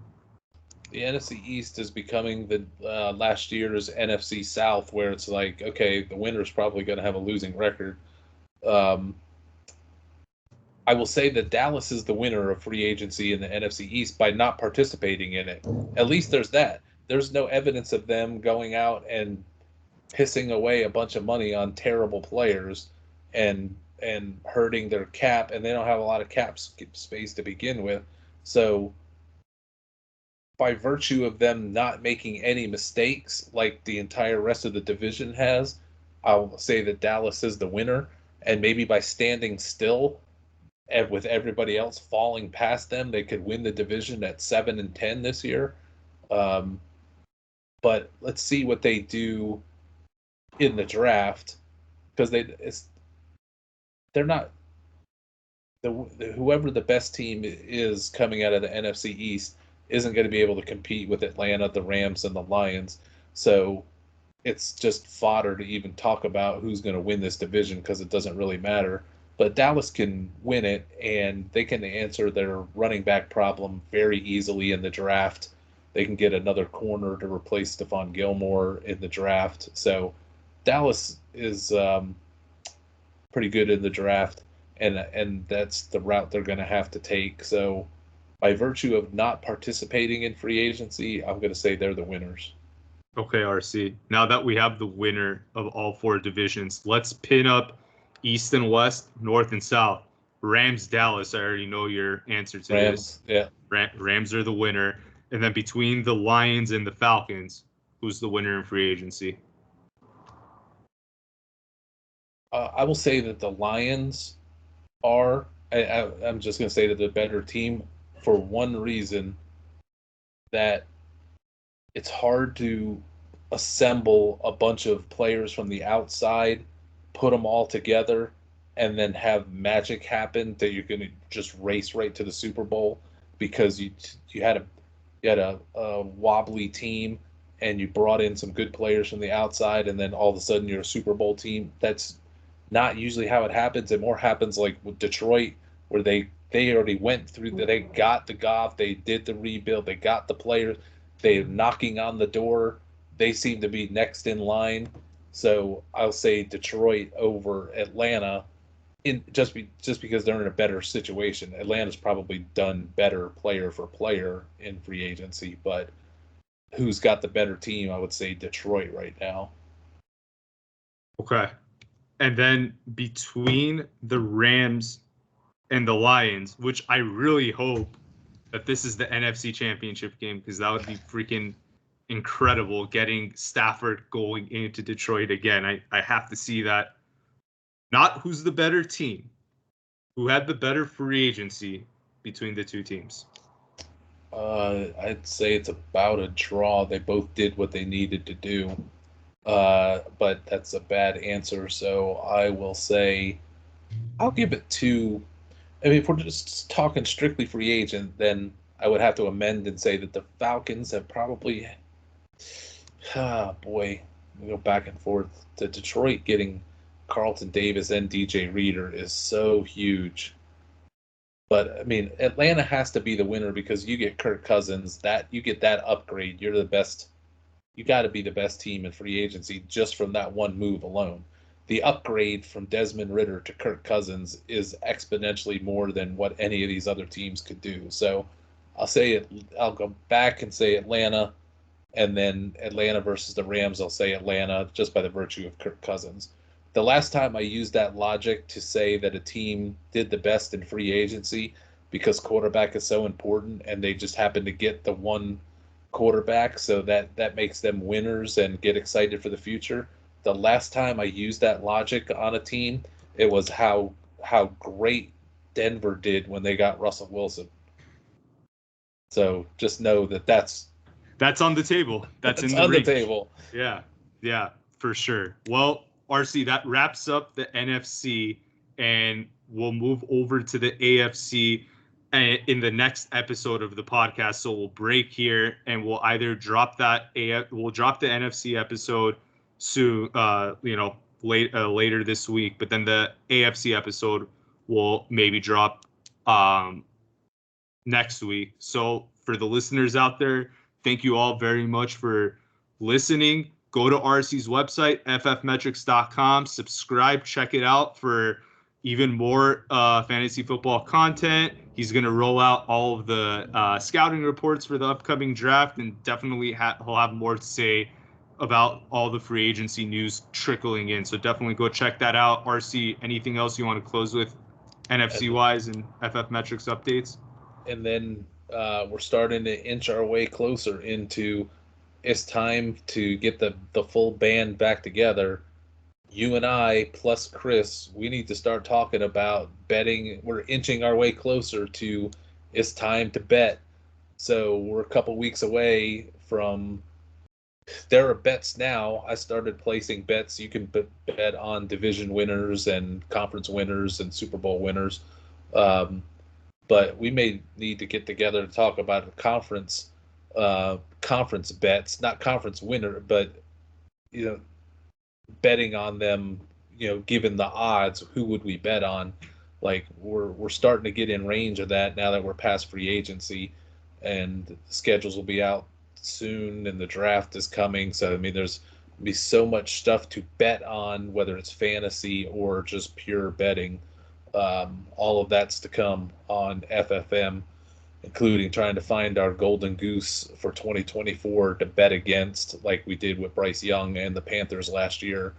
The NFC East is becoming the last year's NFC South, where it's like, okay, the winner's probably going to have a losing record. I will say that Dallas is the winner of free agency in the NFC East by not participating in it. At least there's that. There's no evidence of them going out and pissing away a bunch of money on terrible players and hurting their cap, and they don't have a lot of cap space to begin with. So by virtue of them not making any mistakes like the entire rest of the division has, I'll say that Dallas is the winner, and maybe by standing still and with everybody else falling past them, they could win the division at 7-10 this year. But let's see what they do in the draft, because they're not whoever the best team is coming out of the NFC East isn't going to be able to compete with Atlanta, the Rams, and the Lions. So it's just fodder to even talk about who's going to win this division, because it doesn't really matter. But Dallas can win it, and they can answer their running back problem very easily in the draft. They can get another corner to replace Stephon Gilmore in the draft. So Dallas is pretty good in the draft, and that's the route they're going to have to take. So by virtue of not participating in free agency, I'm going to say they're the winners. Okay, RC. Now that we have the winner of all four divisions, let's pin up East and West, North and South. Rams, Dallas. I already know your answer to Rams, this. Yeah. Rams are the winner. And then between the Lions and the Falcons, who's the winner in free agency? I will say that the Lions are, I'm just going to say that the better team for one reason, that it's hard to assemble a bunch of players from the outside, put them all together, and then have magic happen that you're going to just race right to the Super Bowl because you had a wobbly team and you brought in some good players from the outside, and then all of a sudden you're a Super Bowl team. That's not usually how it happens. It more happens like with Detroit, where they already went through that. They got the Goff, they did the rebuild, they got the players, they're knocking on the door. They seem to be next in line. So I'll say Detroit over Atlanta, just because they're in a better situation. Atlanta's probably done better player for player in free agency, but who's got the better team? I would say Detroit right now. Okay. And then between the Rams and the Lions, which I really hope that this is the NFC Championship game, because that would be freaking incredible, getting Stafford going into Detroit again. I have to see that. Not who's the better team, who had the better free agency between the two teams. I'd say it's about a draw. They both did what they needed to do. But that's a bad answer. So I will say I'll give it to. I mean, if we're just talking strictly free agent, then I would have to amend and say that the Falcons have probably. Boy, we go back and forth. The Detroit getting Carlton Davis and DJ Reader is so huge. But I mean, Atlanta has to be the winner because you get Kirk Cousins. That you get that upgrade. You're the best. You got to be the best team in free agency just from that one move alone. The upgrade from Desmond Ridder to Kirk Cousins is exponentially more than what any of these other teams could do. So I'll say it. I'll go back and say Atlanta, and then Atlanta versus the Rams. I'll say Atlanta just by the virtue of Kirk Cousins. The last time I used that logic to say that a team did the best in free agency because quarterback is so important and they just happen to get the one quarterback, so that makes them winners and get excited for the future. The last time I used that logic on a team, it was how great Denver did when they got Russell Wilson. So just know that's on the table. That's in the on reach. The table. Yeah, for sure. Well, RC, that wraps up the NFC, and we'll move over to the AFC in the next episode of the podcast. So we'll break here, and we'll either drop we'll drop the NFC episode soon, later this week. But then the AFC episode will maybe drop next week. So for the listeners out there, thank you all very much for listening. Go to RC's website, ffmetrics.com, subscribe, check it out for even more fantasy football content. He's going to roll out all of the scouting reports for the upcoming draft, and definitely he'll have more to say about all the free agency news trickling in. So definitely go check that out. RC, anything else you want to close with NFC-wise and FF Metrics updates? And then we're starting to inch our way closer into it's time to get the full band back together. You and I, plus Chris, we need to start talking about betting. We're inching our way closer to it's time to bet. So we're a couple weeks away from. There are bets now. I started placing bets. You can bet on division winners and conference winners and Super Bowl winners. But we may need to get together to talk about a conference bets, not conference winner, but betting on them. Given the odds, who would we bet on? Like we're starting to get in range of that now that we're past free agency, and the schedules will be out soon, and the draft is coming. So I mean, there's be so much stuff to bet on, whether it's fantasy or just pure betting. All of that's to come on FFM, including trying to find our golden goose for 2024 to bet against, like we did with Bryce Young and the Panthers last year.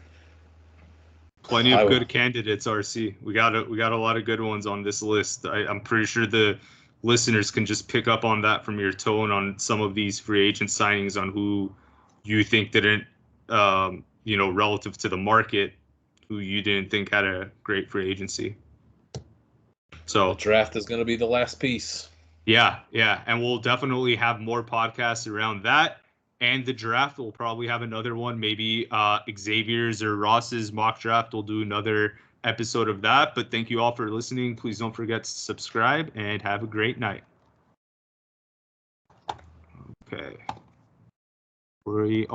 Plenty of good candidates, RC. We got a lot of good ones on this list. I'm pretty sure the listeners can just pick up on that from your tone on some of these free agent signings, on who you think didn't, relative to the market, who you didn't think had a great free agency. So the draft is going to be the last piece. Yeah. And we'll definitely have more podcasts around that and the draft. We'll probably have another one, maybe Xavier's or Ross's mock draft. We'll do another episode of that. But thank you all for listening. Please don't forget to subscribe and have a great night. Okay. We